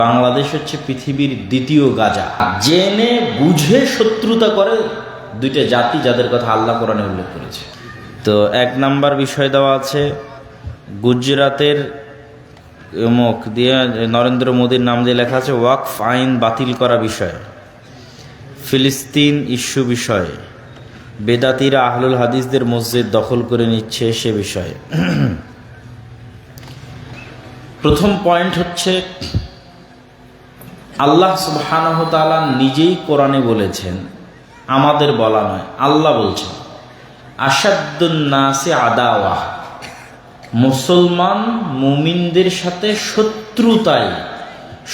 বাংলাদেশ হচ্ছে পৃথিবীর দ্বিতীয় গাজা। জেনে বুঝে শত্রুতা করে দুইটা জাতি, যাদের কথা আল্লাহ কোরআনে উল্লেখ করেছে। তো 1 নাম্বার বিষয় দেওয়া আছে গুজরাতের মুখ দিয়ে নরেন্দ্র মোদীর নাম দিয়ে লেখা আছে ওয়াকফ আইন বাতিল করা বিষয়, ফিলিস্তিন ইস্যু বিষয়ে, বেদাতিরা আহলুল হাদিসদের মসজিদ দখল করে নিচ্ছে সে বিষয়ে। প্রথম পয়েন্ট হচ্ছে আল্লাহ সুবহানাহু ওয়া তাআলা নিজেই কোরআনে বলেছেন, আমাদের বলা নয়, আল্লাহ বলছেন আশাদ্দুন নাসি আদাওয়া, মুসলমান মুমিনদের সাথে শত্রুতায়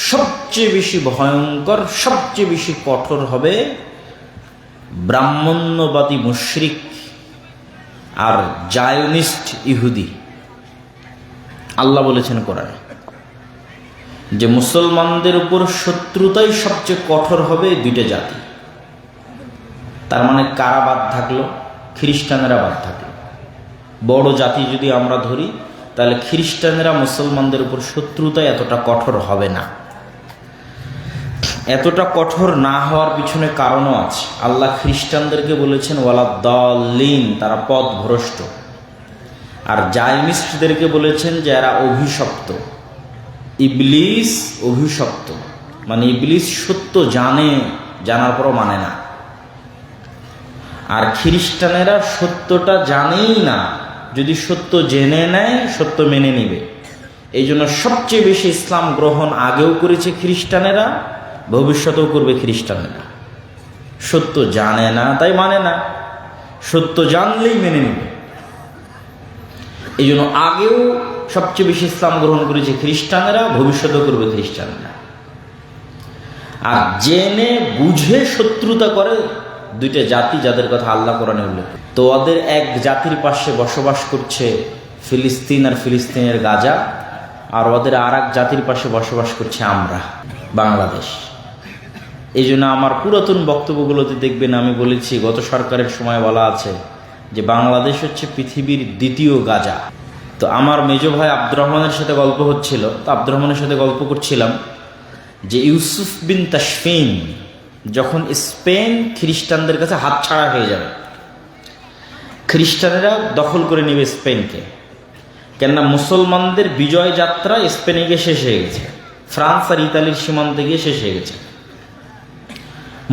সবচেয়ে বেশি ভয়ঙ্কর, সবচেয়ে বেশি কঠোর হবে ব্রাহ্মণ্যবাদী মুশরিক আর জায়নিস্ট ইহুদি। আল্লাহ বলেছেন কোরআনে যে মুসলমানদের উপর শত্রুতাই সবচেয়ে কঠোর হবে দুইটা জাতি। তার মানে কারা বাদ থাকলো? খ্রিস্টানেরা বাদ থাকলো। বড় জাতি যদি আমরা ধরি তাহলে খ্রিস্টানেরা মুসলমানদের উপর শত্রুতায় এতটা কঠোর হবে না। এতটা কঠোর না হওয়ার পিছনে কারণও আছে। আল্লাহ খ্রিস্টানদেরকে বলেছেন ওয়ালাদ-দাল্লিন, তারা পথভ্রষ্ট। আর জায়নিস্টদেরকে বলেছেন যে এরা অভিশপ্ত, ইবলিস অভিশপ্ত, মানে ইবলিস সত্য জানে, জানার পরও মানে না। আর খ্রিস্টানেরা সত্যটা জানেই না, যদি সত্য জেনে নেয় সত্য মেনে নিবে। এই জন্য সবচেয়ে বেশি ইসলাম গ্রহণ আগেও করেছে খ্রিস্টানেরা, ভবিষ্যতেও করবে খ্রিস্টানেরা। সত্য জানে না তাই মানে না, সত্য জানলেই মেনে নিবে। এই জন্য আগেও সবচেয়ে বেশি ইসলাম গ্রহণ করেছে খ্রিস্টানেরা, ভবিষ্যতেও করবে খ্রিস্টানেরা। আর জেনে বুঝে শত্রুতা করে দুইটা জাতি, যাদের কথা আল্লাহ কোরআনে উল্লেখ। তো ওদের এক জাতির পাশে বসবাস করছে ফিলিস্তিন আর ফিলিস্তিনের গাজা, আর ওদের আর এক জাতির পাশে বসবাস করছে আমরা, বাংলাদেশ। এই জন্য আমার পুরাতন বক্তব্যগুলোতে দেখবেন আমি বলেছি, গত সরকারের সময় বলা আছে যে বাংলাদেশ হচ্ছে পৃথিবীর দ্বিতীয় গাজা। তো আমার মেজো ভাই আব্দুর রহমানের সাথে গল্প হচ্ছিল, তো আব্দুর রহমানের সাথে গল্প করছিলাম যে ইউসুফ বিন তাশফিন যখন স্পেন খ্রিস্টানদের কাছে হাতছাড়া হয়ে যাবে, খ্রিস্টানেরা দখল করে নেবে স্পেনকে, কেননা মুসলমানদের বিজয় যাত্রা স্পেনে গিয়ে শেষ হয়ে গেছে, ফ্রান্স আর ইতালির সীমান্তে গিয়ে শেষ হয়ে গেছে।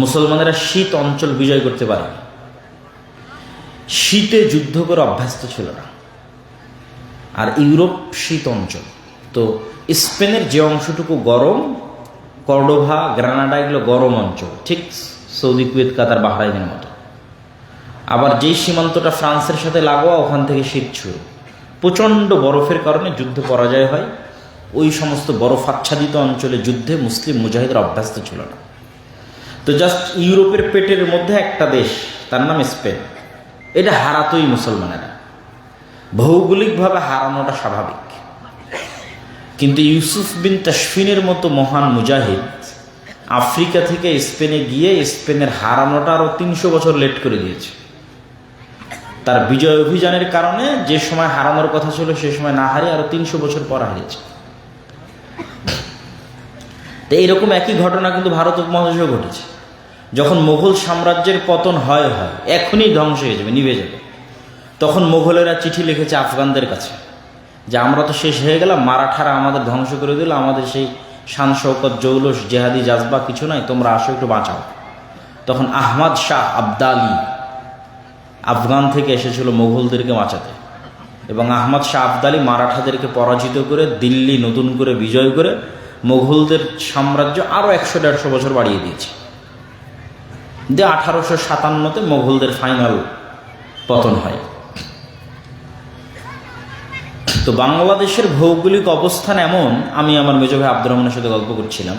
মুসলমানেরা শীত অঞ্চল বিজয় করতে পারে, শীতে যুদ্ধ করে অভ্যস্ত ছিল না। আর ইউরোপ শীত অঞ্চল, তো স্পেনের যে অংশটুকু গরম, কর্ডোভা, গ্রানাডা, এগুলো গরম অঞ্চল, ঠিক সৌদি, কুয়েত, কাতার, বাহরাইনের মতো। আবার যেই সীমান্তটা ফ্রান্সের সাথে লাগোয়া, ওখান থেকে শীত শুরু। প্রচণ্ড বরফের কারণে যুদ্ধ পরাজয় হয়। ওই সমস্ত বরফাচ্ছাদিত অঞ্চলে যুদ্ধে মুসলিম মুজাহিদরা অভ্যস্ত ছিল না। তো জাস্ট ইউরোপের পেটের মধ্যে একটা দেশ, তার নাম স্পেন, এটা হারাতই মুসলমানেরা। ভৌগোলিকভাবে হারানোটা স্বাভাবিক, কিন্তু ইউসুফ বিন তাশফিনের মতো মহান মুজাহিদ আফ্রিকা থেকে স্পেনে গিয়ে স্পেনের হারানোটা আরও 300 বছর লেট করে দিয়েছে। তার বিজয় অভিযানের কারণে যে সময় হারানোর কথা ছিল সে সময় না হারিয়ে আরও 300 বছর পর হারিয়েছে। তো এইরকম একই ঘটনা কিন্তু ভারত উপমহাদেশেও ঘটেছে। যখন মোগল সাম্রাজ্যের পতন হয় এখনই ধ্বংস হয়ে যাবে, নিভে যাবে, তখন মোগলেরা চিঠি লিখেছে আফগানদের কাছে যে আমরা তো শেষ হয়ে গেলাম, মারাঠারা আমাদের ধ্বংস করে দিল, আমাদের সেই শান শৌকত, জৌলস, জেহাদি জাজবা কিছু নাই, তোমরা আসো একটু বাঁচাও। তখন আহমদ শাহ আবদালি আফগান থেকে এসেছিল মোগলদেরকে বাঁচাতে, এবং আহমদ শাহ আবদালি মারাঠাদেরকে পরাজিত করে দিল্লি নতুন করে বিজয় করে মোগলদের সাম্রাজ্য আরও 100-150 বছর বাড়িয়ে দিয়েছে। 1857-তে মোগলদের ফাইনাল পতন হয়। তো বাংলাদেশের ভৌগোলিক অবস্থান এমন, আমি আমার মেজো ভাই আব্দুর রহমানের সাথে গল্প করছিলাম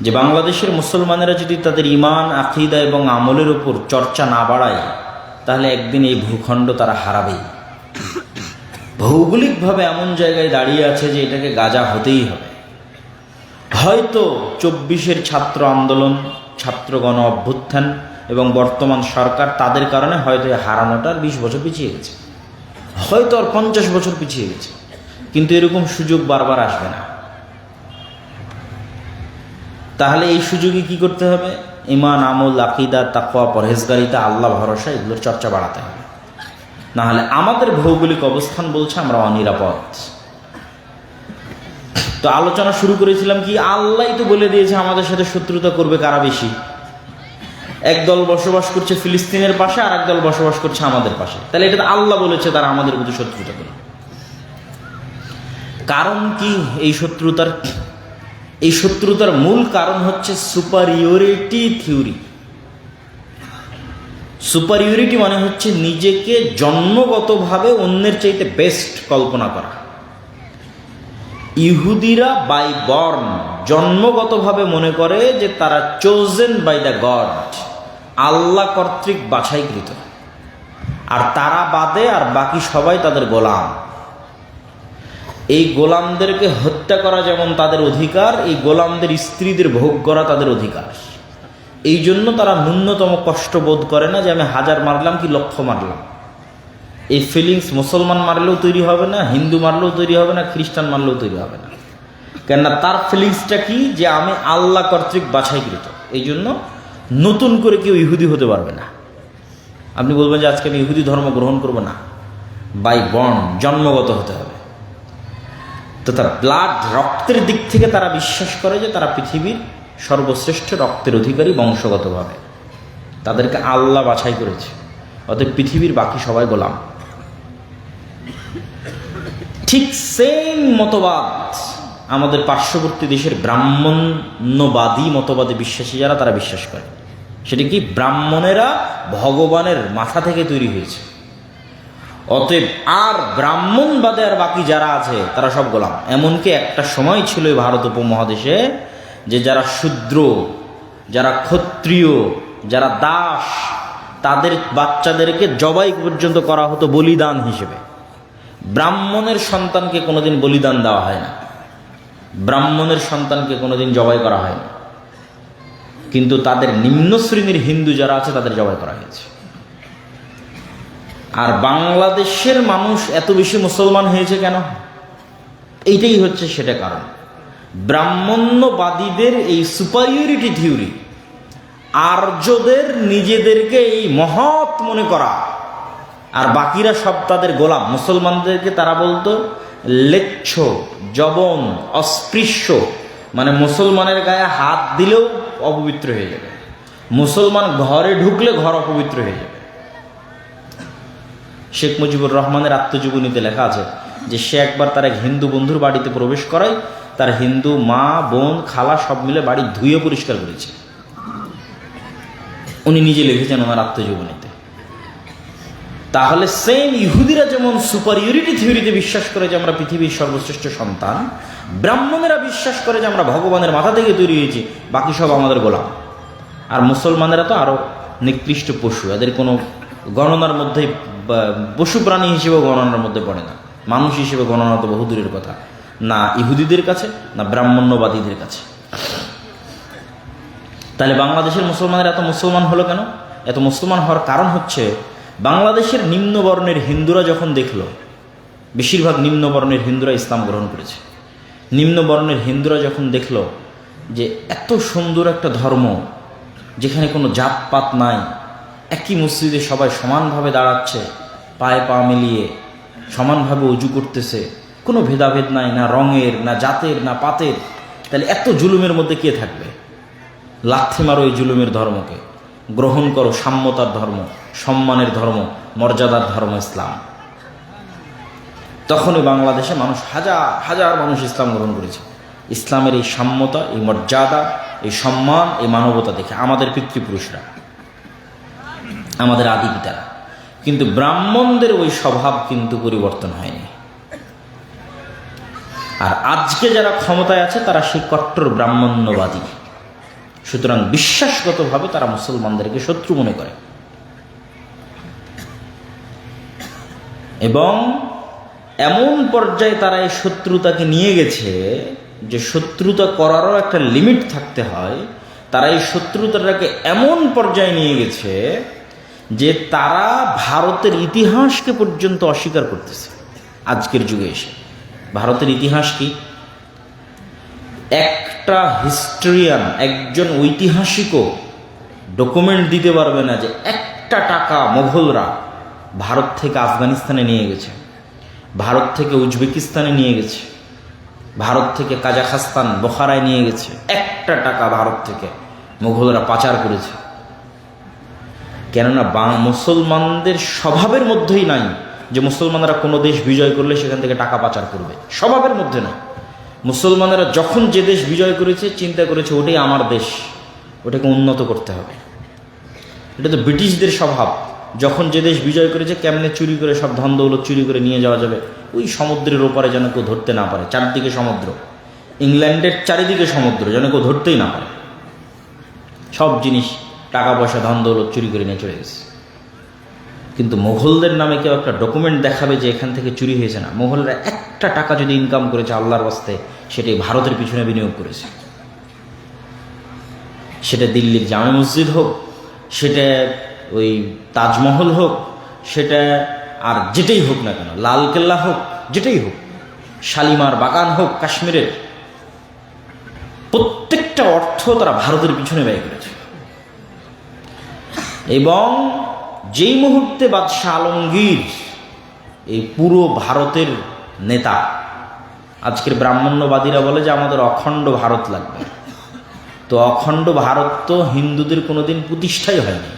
যে বাংলাদেশের মুসলমানেরা যদি তাদের ঈমান, আকীদা এবং আমলের উপর চর্চা না বাড়ায়, তাহলে একদিন এই ভূখণ্ড তারা হারাবেই। ভৌগোলিকভাবে এমন জায়গায় দাঁড়িয়ে আছে যে এটাকে গাজা হতেই হবে। হয়তো 24-এর ছাত্র আন্দোলন, ছাত্র গণ অভ্যুত্থান এবং বর্তমান সরকার, তাদের কারণে হয়তো হারানোটা 20 বছর পিছিয়ে গেছে, হয়তো আর 50 বছর পিছিয়ে গেছে, কিন্তু এরকম সুযোগ বারবার আসবে না। তাহলে এই সুযোগে কি করতে হবে? ঈমান, আমল, আকীদা, তাকওয়া, পরহেজগারিতা, আল্লাহ ভরসা, এগুলোর চর্চা বাড়াতে হবে। না হলে আমাদের ভৌগোলিক অবস্থান বলছে আমরা অনিরাপদ। তো আলোচনা শুরু করেছিলাম কি, আল্লাহই তো বলে দিয়েছে আমাদের সাথে শত্রুতা করবে কারা বেশি। একদল বসবাস করছে ফিলিস্তিনের পাশে, আর একদল বসবাস করছে আমাদের পাশে। তাহলে এটা তো আল্লাহ বলেছে তারা আমাদের প্রতি শত্রুতা করবে। কারণ কি এই শত্রুতার মূল কারণ হচ্ছে সুপারিয়রিটি থিওরি। সুপারিয়রিটি মানে হচ্ছে নিজেকে জন্মগতভাবে অন্যের চাইতে বেস্ট কল্পনা করা। ইহুদিরা বাই বর্ন জন্মগতভাবে মনে করে যে তারা চোজেন বাই দ্য গড, আল্লাহ কর্তৃক বাছাইকৃত, আর তারা বাদে আর বাকি সবাই তাদের গোলাম। এই গোলামদেরকে হত্যা করা যেমন তাদের অধিকার, এই গোলামদের স্ত্রীদের ভোগ করা তাদের অধিকার। এই জন্য তারা ন্যূনতম কষ্ট বোধ করে না যে আমি 1000 মারলাম কি 1,00,000 মারলাম। এই ফিলিংস মুসলমান মারলেও তৈরি হবে না, হিন্দু মারলেও তৈরি হবে না, খ্রিস্টান মারলেও তৈরি হবে না। কেননা তার ফিলিংসটা কি, যে আমি আল্লাহ কর্তৃক বাছাইকৃত। এই জন্য নতুন করে কেউ ইহুদি হতে পারবে না। আপনি বলবেন যে আজকে আমি ইহুদি ধর্ম গ্রহণ করবো না, বাই বর্ন জন্মগত হতে হবে। তো তার ব্লাড রক্তের দিক থেকে তারা বিশ্বাস করে যে তারা পৃথিবীর সর্বশ্রেষ্ঠ রক্তের অধিকারী বংশগতভাবে, তাদেরকে আল্লাহ বাছাই করেছে, অতএব পৃথিবীর বাকি সবাই গোলাম। ঠিক সেম মতবাদ আমাদের পার্শ্ববর্তী দেশের ব্রাহ্মণ্যবাদী মতবাদে বিশ্বাসী যারা, তারা বিশ্বাস করে। সেটা কি, ব্রাহ্মণেরা ভগবানের মাথা থেকে তৈরি হয়েছে, অতএব আর ব্রাহ্মণবাদে আর বাকি যারা আছে তারা সব গোলাম। এমনকি একটা সময় ছিল এই ভারত উপমহাদেশে যে যারা শূদ্র, যারা ক্ষত্রিয়, যারা দাস, তাদের বাচ্চাদেরকে জবাই পর্যন্ত করা হতো বলিদান হিসেবে। ব্রাহ্মণের সন্তানকে কোনোদিন বলিদান দেওয়া হয় না, ব্রাহ্মণের সন্তানকে কোনোদিন জবাই করা হয় না, কিন্তু তাদের নিম্ন শ্রেণীর হিন্দু যারা আছে তাদের জবাই করা হয়েছে। আর বাংলাদেশের মানুষ এত বেশি মুসলমান হয়েছে কেন? এইটাই হচ্ছে সেটা কারণ। ব্রাহ্মণ্যবাদীদের এই সুপারিয়রিটি থিওরি, আর্যদের নিজেদেরকে এই মহৎ মনে করা, আর বাকিরা সব তাদের গোলাম। মুসলমানদেরকে তারা বলতো লেচ্ছ, জবন, অস্পৃশ্য, মানে মুসলমানের গায়ে হাত দিলেও অপবিত্র হয়ে যাবে, মুসলমান ঘরে ঢুকলে ঘর অপবিত্র হয়ে যাবে। শেখ মুজিবুর রহমানের আত্মজীবনীতে লেখা আছে যে সে একবার তার এক হিন্দু বন্ধুর বাড়িতে প্রবেশ করায় তার হিন্দু মা, বোন, খালা সব মিলে বাড়ি ধুয়ে পরিষ্কার করেছে। উনি নিজে লিখেছেন ওনার আত্মজীবনীতে। তাহলে সেম ইহুদিরা যেমন সুপারিয়রিটি থিওরিতে বিশ্বাস করে যে আমরা পৃথিবীর সর্বশ্রেষ্ঠ সন্তান, ব্রাহ্মণেরা বিশ্বাস করে যে আমরা ভগবানের মাথা থেকে তৈরি হয়েছি, বাকি সব আমাদের গোলাম। আর মুসলমানেরা তো আরো নিকৃষ্ট পশু, এদের কোনো গণনার মধ্যে, পশু প্রাণী হিসেবে গণনার মধ্যে পড়ে না, মানুষ হিসেবে গণনা তো বহুদূরের কথা, না ইহুদিদের কাছে না ব্রাহ্মণ্যবাদীদের কাছে। তাহলে বাংলাদেশের মুসলমানের এত মুসলমান হলো কেন? এত মুসলমান হওয়ার কারণ হচ্ছে বাংলাদেশের নিম্নবর্ণের হিন্দুরা যখন দেখলো, বেশিরভাগ নিম্নবর্ণের হিন্দুরা ইসলাম গ্রহণ করেছে, নিম্নবর্ণের হিন্দুরা যখন দেখলো যে এত সুন্দর একটা ধর্ম যেখানে কোনো জাতপাত নাই, একই মসজিদে সবাই সমানভাবে দাঁড়াচ্ছে, পায়ে পা মিলিয়ে সমানভাবে উজু করতেছে, কোনো ভেদাভেদ নাই, না রঙের, না জাতের, না পাতের, তাহলে এত জুলুমের মধ্যে কে থাকবে? লাথি মারো এই জুলুমের ধর্মকে, গ্রহণ করো সাম্যতার ধর্ম, সম্মানের ধর্ম, মর্যাদার ধর্ম ইসলাম। তখনই বাংলাদেশে মানুষ, হাজার হাজার মানুষ ইসলাম গ্রহণ করেছে। ইসলামের এই সাম্যতা, এই মর্যাদা, এই সম্মান, এই মানবতা দেখে আমাদের পিতৃপুরুষরা, আমাদের আদি পিতারা। কিন্তু ব্রাহ্মণদের ওই স্বভাব কিন্তু পরিবর্তন হয়নি। আর আজকে যারা ক্ষমতায় আছে তারা সেই কট্টর ব্রাহ্মণ্যবাদী। সুতরাং বিশ্বাসগতভাবে তারা মুসলমানদেরকে শত্রু মনে করে, এবং এমন পর্যায়ে তারা এই শত্রুতাকে নিয়ে গেছে যে শত্রুতা করারও একটা লিমিট থাকতে হয়। তারা এই শত্রুতাটাকে এমন পর্যায়ে নিয়ে গেছে যে তারা ভারতের ইতিহাসকে পর্যন্ত অস্বীকার করতেছে। আজকের যুগে এসে ভারতের ইতিহাস কি? একটা হিস্টোরিয়ান, একজন ঐতিহাসিকও ডকুমেন্ট দিতে পারবে না যে একটা টাকা মোগলরা ভারত থেকে আফগানিস্তানে নিয়ে গেছে, ভারত থেকে উজবেকিস্তানে নিয়ে গেছে, ভারত থেকে কাজাখস্তান বোখারায় নিয়ে গেছে। একটা টাকা ভারত থেকে মোগলরা পাচার করেছে। কেননা মুসলমানদের স্বভাবের মধ্যেই নাই যে মুসলমানরা কোনো দেশ বিজয় করলে সেখান থেকে টাকা পাচার করবে, স্বভাবের মধ্যে নাই। মুসলমানেরা যখন যে দেশ বিজয় করেছে চিন্তা করেছে ওটাই আমার দেশ, ওটাকে উন্নত করতে হবে। এটা তো ব্রিটিশদের স্বভাব, যখন যে দেশ বিজয় করেছে কেমনে চুরি করে সব ধন দৌলত চুরি করে নিয়ে যাওয়া যাবে, ওই সমুদ্রের ওপারে যেন কেউ ধরতে না পারে। চারদিকে সমুদ্র, ইংল্যান্ডের চারিদিকে সমুদ্র, যেন কেউ ধরতেই না পারে। সব জিনিস টাকা পয়সা ধন দৌলত চুরি করে নিয়ে চলে গেছে। কিন্তু মোগলদের নামে কেউ একটা ডকুমেন্ট দেখাবে যে এখান থেকে চুরি হয়েছে না। মোগলরা একটা টাকা যদি ইনকাম করেছে আল্লাহর বাস্তে, সেটাই ভারতের পিছনে বিনিয়োগ করেছে। সেটা দিল্লির জামে মসজিদ হোক, সেটা ওই তাজমহল হোক, সেটা আর যেটাই হোক না কেন, লালকেল্লা হোক, যেটাই হোক, শালিমার বাগান হোক কাশ্মীরের, প্রত্যেকটা অর্থ তারা ভারতের পিছনে ব্যয় করেছে। এবং যেই মুহূর্তে বাদশাহ আলমগীর এই পুরো ভারতের নেতা, আজকের ব্রাহ্মণ্যবাদীরা বলে যে আমাদের অখণ্ড ভারত লাগবে, তো অখণ্ড ভারত তো হিন্দুদের কোনোদিন প্রতিষ্ঠাই হয়নি।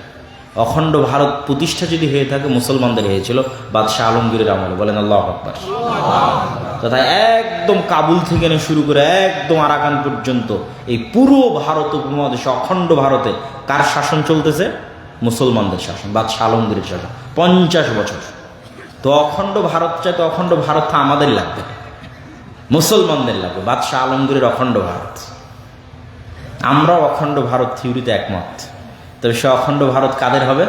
অখণ্ড ভারত প্রতিষ্ঠা যদি হয়ে থাকে মুসলমানদের হয়েছিল বাদশাহ আলমগীরের আমলে। বলেন আল্লাহু আকবার। তথা একদম কাবুল থেকে নিয়ে শুরু করে একদম আরাকান পর্যন্ত এই পুরো ভারত উপমহাদেশে অখণ্ড ভারতে কার শাসন চলতেছে? মুসলমানদের শাসন, বাদশাহ আলমগীরের শাসন 50 বছর। তো অখণ্ড ভারত চাই, তো অখণ্ড ভারত আমাদের লাগবে, মুসলমানদের লাগবে, বাদশাহ আলমগীরের অখণ্ড ভারত। আমরাও অখণ্ড ভারত থিওরিতে একমত, তবে সে অখণ্ড ভারত কাদের হবে?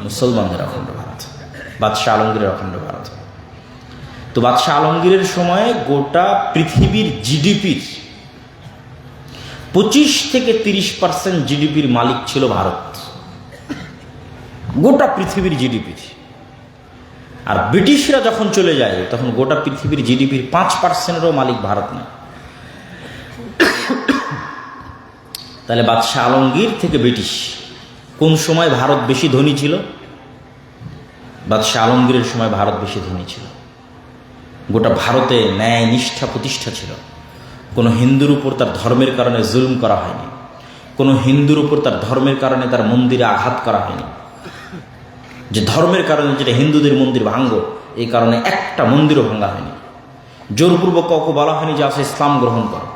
মুসলমানদের অখণ্ড ভারত, বাদশাহ আলমগীরের অখণ্ড ভারত। তো বাদশাহ আলমগীরের সময়ে গোটা পৃথিবীর জিডিপির 25 থেকে 30% জিডিপির মালিক ছিল ভারত, গোটা পৃথিবীর জিডিপির। আর ব্রিটিশরা যখন চলে যায় তখন গোটা পৃথিবীর জিডিপির 5%-এরও মালিক ভারত না। তাহলে বাদশাহ আলমগীর থেকে ব্রিটিশ, কোন সময় ভারত বেশি ধনী ছিল? বাদশাহ আলমগীরের সময় ভারত বেশি ধনী ছিল। গোটা ভারতে ন্যায় নিষ্ঠা প্রতিষ্ঠা ছিল। কোনো হিন্দুর উপর তার ধর্মের কারণে জুলুম করা হয়নি, কোনো হিন্দুর উপর তার ধর্মের কারণে তার মন্দিরে আঘাত করা হয়নি। যে ধর্মের কারণে যেটা হিন্দুদের মন্দির ভাঙ্গ, এই কারণে একটা মন্দিরও ভাঙ্গা হয়নি। জোরপূর্বক কাউকে বলা হয়নি যে আসে ইসলাম গ্রহণ করো।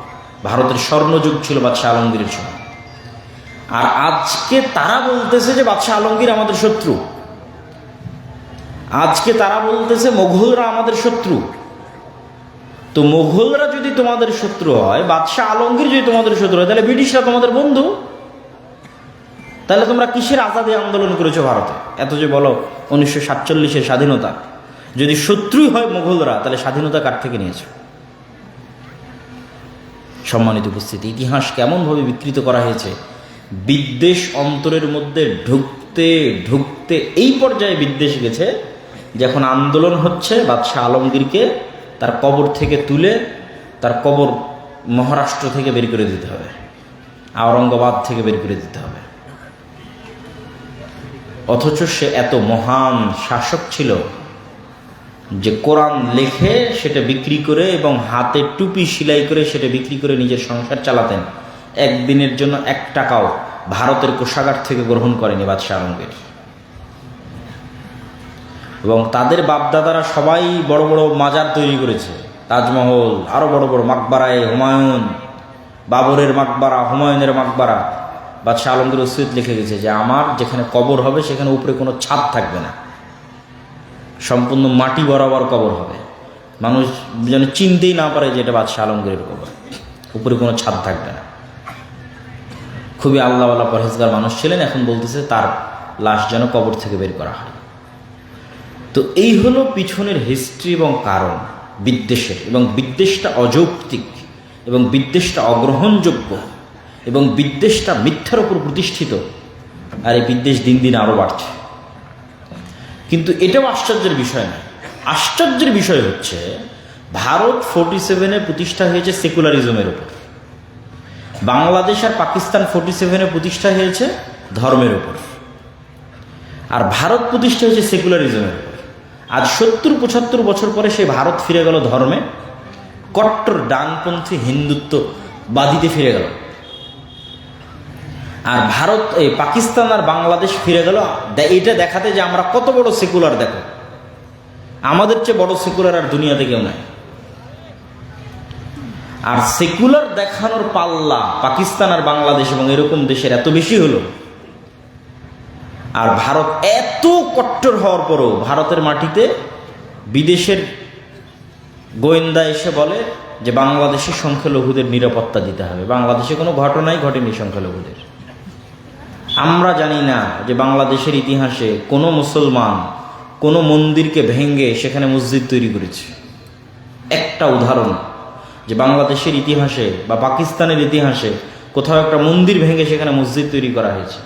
ভারতের স্বর্ণযুগ ছিল বাদশাহ আলমগীরের সময়। আর আজকে তারা বলতেছে যে বাদশাহ আলমগীর আমাদের শত্রু, আজকে তারা বলতেছে মোগলরা আমাদের শত্রু। তো মোগলরা যদি তোমাদের শত্রু হয়, বাদশাহ আলমগীর যদি তোমাদের শত্রু হয়, তাহলে ব্রিটিশরা তোমাদের বন্ধু। তাহলে তোমরা কিসের আজাদী আন্দোলন করেছো ভারতে? এত যে বলো 1947-এর স্বাধীনতা, যদি শত্রুই হয় মোগলরা, তাহলে স্বাধীনতা কার থেকে নিয়েছো? সম্মানিত উপস্থিতি, ইতিহাস কেমনভাবে বিকৃত করা হয়েছে। বিদ্বেষ অন্তরের মধ্যে ঢুকতে ঢুকতে এই পর্যায়ে বিদ্বেষ গেছে, যখন আন্দোলন হচ্ছে বাদশাহ আলমগীরকে তার কবর থেকে তুলে তার কবর মহারাষ্ট্র থেকে বের করে দিতে হবে, আওরঙ্গাবাদ থেকে বের করে দিতে হবে। অথচ সে এত মহান শাসক ছিল যে কোরআন লেখে সেটা বিক্রি করে এবং হাতে টুপি সেলাই করে সেটা বিক্রি করে নিজের সংসার চালাতেন। একদিনের জন্য 1 টাকাও ভারতের কোষাগার থেকে গ্রহণ করেনি বাদশাহ আলমগীর। এবং তাদের বাপদাদারা সবাই বড় বড় মাজার তৈরি করেছে, তাজমহল, আরো বড় বড় মাকবারায় হুমায়ুন, বাবরের মাকবারা, হুমায়ুনের মাকবারা। বাদশাহ আলমগীর ওসিয়ত লিখে গেছে যে আমার যেখানে কবর হবে সেখানে উপরে কোনো ছাদ থাকবে না, সম্পূর্ণ মাটি বরাবর কবর হবে, মানুষ যেন চিনতেই না পারে যে এটা বাদশাহ আলমগীরের কবর, উপরে কোনো ছাদ থাকবে না। খুবই আল্লাহওয়ালা পরহেজগার মানুষ ছিলেন। এখন বলতেছে তার লাশ যেন কবর থেকে বের করা হয়। তো এই হলো পিছনের হিস্ট্রি এবং কারণ বিদ্বেষের। এবং বিদ্বেষটা অযৌক্তিক, এবং বিদ্বেষটা অগ্রহণযোগ্য, এবং বিদ্বেষটা মিথ্যার উপর প্রতিষ্ঠিত। আর এই বিদ্বেষ দিন দিন আরও বাড়ছে। কিন্তু এটাও আশ্চর্যের বিষয় নয়। আশ্চর্যের বিষয় হচ্ছে ভারত 47-এ প্রতিষ্ঠা হয়েছে সেকুলারিজমের উপর। বাংলাদেশ আর পাকিস্তান 47-এ প্রতিষ্ঠা হয়েছে ধর্মের উপর, আর ভারত প্রতিষ্ঠা হয়েছে সেকুলারিজমের উপর। আজ 70-75 বছর পরে সেই ভারত ফিরে গেল ধর্মে, কট্টর ডানপন্থী হিন্দুত্ববাদীতে ফিরে গেল। আর ভারত, এই পাকিস্তান আর বাংলাদেশ ফিরে গেল এটা দেখাতে যে আমরা কত বড় সেকুলার। দেখো, আমাদের চেয়ে বড় সেকুলার আর দুনিয়াতে কেউ নাই। আর সেকুলার দেখানোর পাল্লা পাকিস্তান আর বাংলাদেশ এবং এরকম দেশের এত বেশি হলো, আর ভারত এত কট্টর হওয়ার পরও ভারতের মাটিতে বিদেশের গোয়েন্দা এসে বলে যে বাংলাদেশের সংখ্যালঘুদের নিরাপত্তা দিতে হবে। বাংলাদেশে কোনো ঘটনাই ঘটেনি সংখ্যালঘুদের। আমরা জানি না যে বাংলাদেশের ইতিহাসে কোনো মুসলমান কোনো মন্দিরকে ভেঙে সেখানে মসজিদ তৈরি করেছে। একটা উদাহরণ যে বাংলাদেশের ইতিহাসে বা পাকিস্তানের ইতিহাসে কোথাও একটা মন্দির ভেঙে সেখানে মসজিদ তৈরি করা হয়েছে,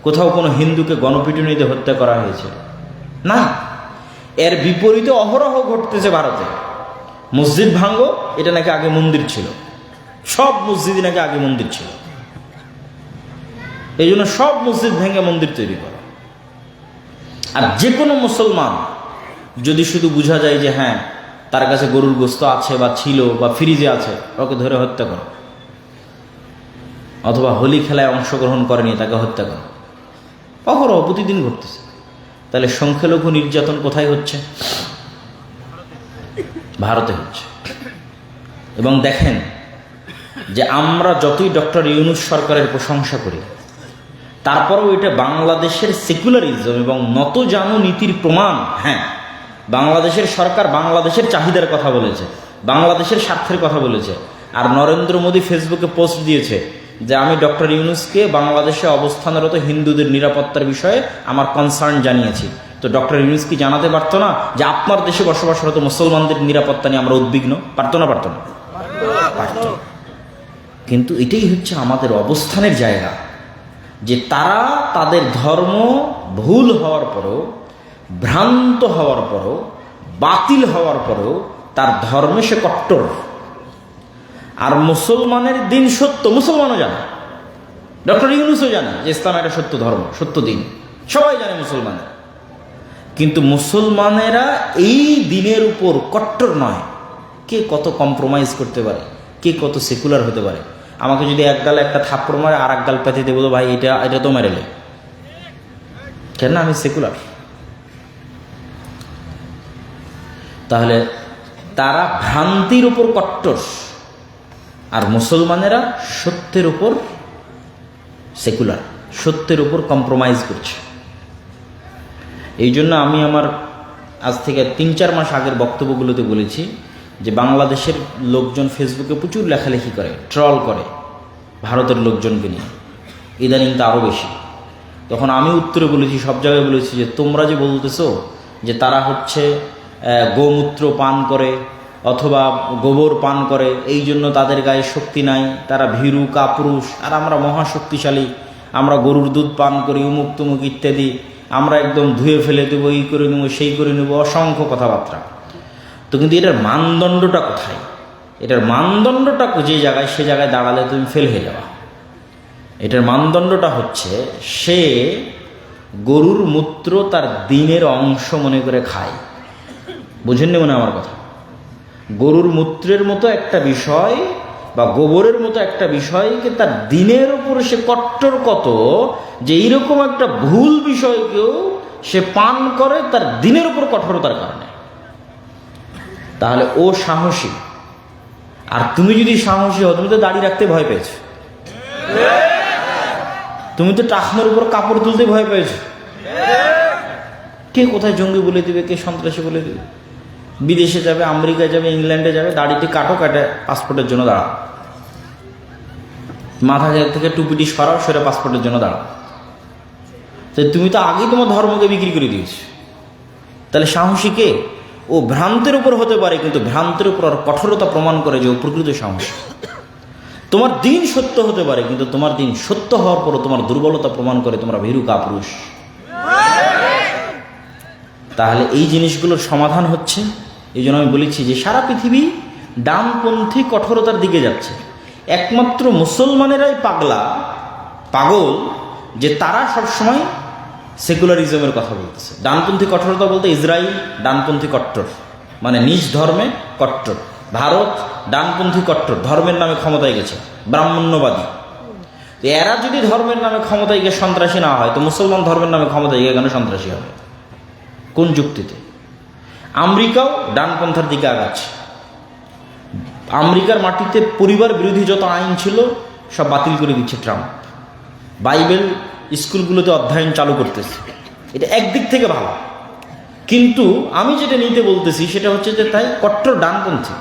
কোথাও কোনো হিন্দুকে গণপিটুনিতে হত্যা করা হয়েছে না। এর বিপরীতে অহরহ ঘটতেছে ভারতে। মসজিদ ভাঙ্গো, এটা নাকি আগে মন্দির ছিল, সব মসজিদই নাকি আগে মন্দির ছিল, এই জন্য সব মসজিদ ভেঙে মন্দির তৈরি করে। আর যে কোনো মুসলমান যদি শুধু বোঝা যায় যে হ্যাঁ তার কাছে গরুর গোস্ত আছে বা ছিল বা ফ্রিজে আছে, ওকে ধরে হত্যা করো, অথবা হোলি খেলায় অংশগ্রহণ করেনি তাকে হত্যা করো। অহরহ প্রতিদিন ঘটতেছে। তাহলে সংখ্যালঘু নির্যাতন কোথায় হচ্ছে? ভারতে হচ্ছে। এবং দেখেন যে আমরা যতই ডক্টর ইউনূস সরকারের প্রশংসা করি, তারপরেও এটা বাংলাদেশের সেকুলারিজম এবং নতজানু নীতির প্রমাণ। হ্যাঁ, বাংলাদেশের সরকার বাংলাদেশের চাহিদার কথা বলেছে, বাংলাদেশের স্বার্থের কথা বলেছে। আর নরেন্দ্র মোদী ফেসবুকে পোস্ট দিয়েছে যে আমি ডক্টর ইউনূসকে বাংলাদেশে অবস্থানরত হিন্দুদের নিরাপত্তার বিষয়ে আমার কনসার্ন জানিয়েছি। তো ডক্টর ইউনূস কি জানাতে পারতো না যে আপনার দেশে বসবাসরত মুসলমানদের নিরাপত্তা নিয়ে আমরা উদ্বিগ্ন? পারতো না? পারতো না? পারতো। কিন্তু এটাই হচ্ছে আমাদের অবস্থানের জায়গা, যে তারা তাদের ধর্ম ভুল হওয়ার পরও, ভ্রান্ত হওয়ার পরও, বাতিল হওয়ার পরও তার ধর্মে সে কট্টর। আর মুসলমানের দিন সত্য, মুসলমানও জানে, ডক্টর ইউনূসও জানে যে ইসলাম একটা সত্য ধর্ম, সত্য দিন, সবাই জানে মুসলমানেরা। কিন্তু মুসলমানেরা এই দিনের উপর কট্টর নয়। কে কত কম্প্রোমাইজ করতে পারে, কে কত সেকুলার হতে পারে। আমাকে যদি এক গালে একটা থাপ্পড় মারে আর এক গাল পেতে দেবো, ভাই এটা তো মেরেলে কেন, আমি সেকুলার। তাহলে তারা ভ্রান্তির উপর কট্টর, আর মুসলমানেরা সত্যের উপর সেকুলার, সত্যের উপর কম্প্রোমাইজ করছে। এই জন্য আমি আমার আজ থেকে 3-4 মাস আগের বক্তব্যগুলোতে বলেছি যে বাংলাদেশের লোকজন ফেসবুকে প্রচুর লেখালেখি করে, ট্রল করে ভারতের লোকজনকে নিয়ে, ইদানিং তা আরও বেশি। তখন আমি উত্তরে বলেছি, সব জায়গায় বলেছি যে তোমরা যে বলতেছো যে তারা হচ্ছে গোমূত্র পান করে অথবা গোবর পান করে, এই জন্য তাদের গায়ে শক্তি নাই, তারা ভীরু কাপুরুষ, আর আমরা মহাশক্তিশালী, আমরা গরুর দুধ পান করি, উমুক তুমুক ইত্যাদি, আমরা একদম ধুয়ে ফেলে দেবো, এই করে নেবো, সেই করে নেবো, অসংখ্য কথাবার্তা। তো কিন্তু এটার মানদণ্ডটা কোথায়? এটার মানদণ্ডটা যে জায়গায়, সে জায়গায় দাঁড়ালে তুমি ফেল হয়ে যাবা। এটার মানদণ্ডটা হচ্ছে সে গরুর মূত্র তার দিনের অংশ মনে করে খায়। বুঝেননি মনে আমার কথা? গরুর মূত্রের মতো একটা বিষয় বা গোবরের মতো একটা বিষয়কে তার দিনের উপর সে কট্টর কত, যে এইরকম একটা ভুল বিষয়কেও সে পান করে তার দিনের উপর কঠোরতার কারণে। তাহলে ও সাহসী। আর তুমি যদি সাহসী হও, তুমি তো দাড়ি রাখতে ভয় পেয়েছো, তুমি তো টাকনোর উপর কাপড় তুলতে ভয় পেয়েছো। কে কোথায় জঙ্গি বলে দিবে, কে সন্ত্রাসী বলে দিবে। বিদেশে যাবে, আমেরিকায় যাবে, ইংল্যান্ডে যাবে, দাড়িটি কাটো, কাটে পাসপোর্টের জন্য দাঁড়াও, মাথা থেকে টুপিটি সরাও, সেটা পাসপোর্টের জন্য দাঁড়াও। তো তুমি তো আগেই তোমার ধর্মকে বিক্রি করে দিয়েছো। তাহলে সাহসী কে? ও ভ্রান্তের উপর হতে পারে, কিন্তু ভ্রান্তের উপর আর কঠোরতা প্রমাণ করে যে ও প্রকৃত সাহসী। তোমার দিন সত্য হতে পারে, কিন্তু তোমার দিন সত্য হওয়ার পরও তোমার দুর্বলতা প্রমাণ করে তোমরা ভীরু কাপুরুষ। তাহলে এই জিনিসগুলোর সমাধান হচ্ছে, এই জন্য আমি বলেছি যে সারা পৃথিবী ডানপন্থী কঠোরতার দিকে যাচ্ছে। একমাত্র মুসলমানেরাই পাগল যে তারা সবসময় সেকুলারিজমের কথা বলতেছে। ডানপন্থী কঠোরতা বলতে ইসরায়েল ডানপন্থী কট্টর, মানে নিজ ধর্মে কট্টর। ভারত ডানপন্থী কট্টর, ধর্মের নামে ক্ষমতায় গেছে, ব্রাহ্মণ্যবাদী। এরা যদি ধর্মের নামে ক্ষমতায় গিয়ে সন্ত্রাসী না হয়, তো মুসলমান ধর্মের নামে ক্ষমতায় গিয়ে কেন সন্ত্রাসী হবে? কোন যুক্তিতে? আমেরিকাও ডানপন্থার দিকে আগাচ্ছে। আমেরিকার মাটিতে পরিবার বিরোধী যত আইন ছিল সব বাতিল করে দিচ্ছে ট্রাম্প। বাইবেল স্কুলগুলোতে অধ্যয়ন চালু করতেছে। এটা একদিক থেকে ভালো, কিন্তু আমি যেটা নিতে বলতেছি সেটা হচ্ছে যে তাই কট্টর ডানপন্থী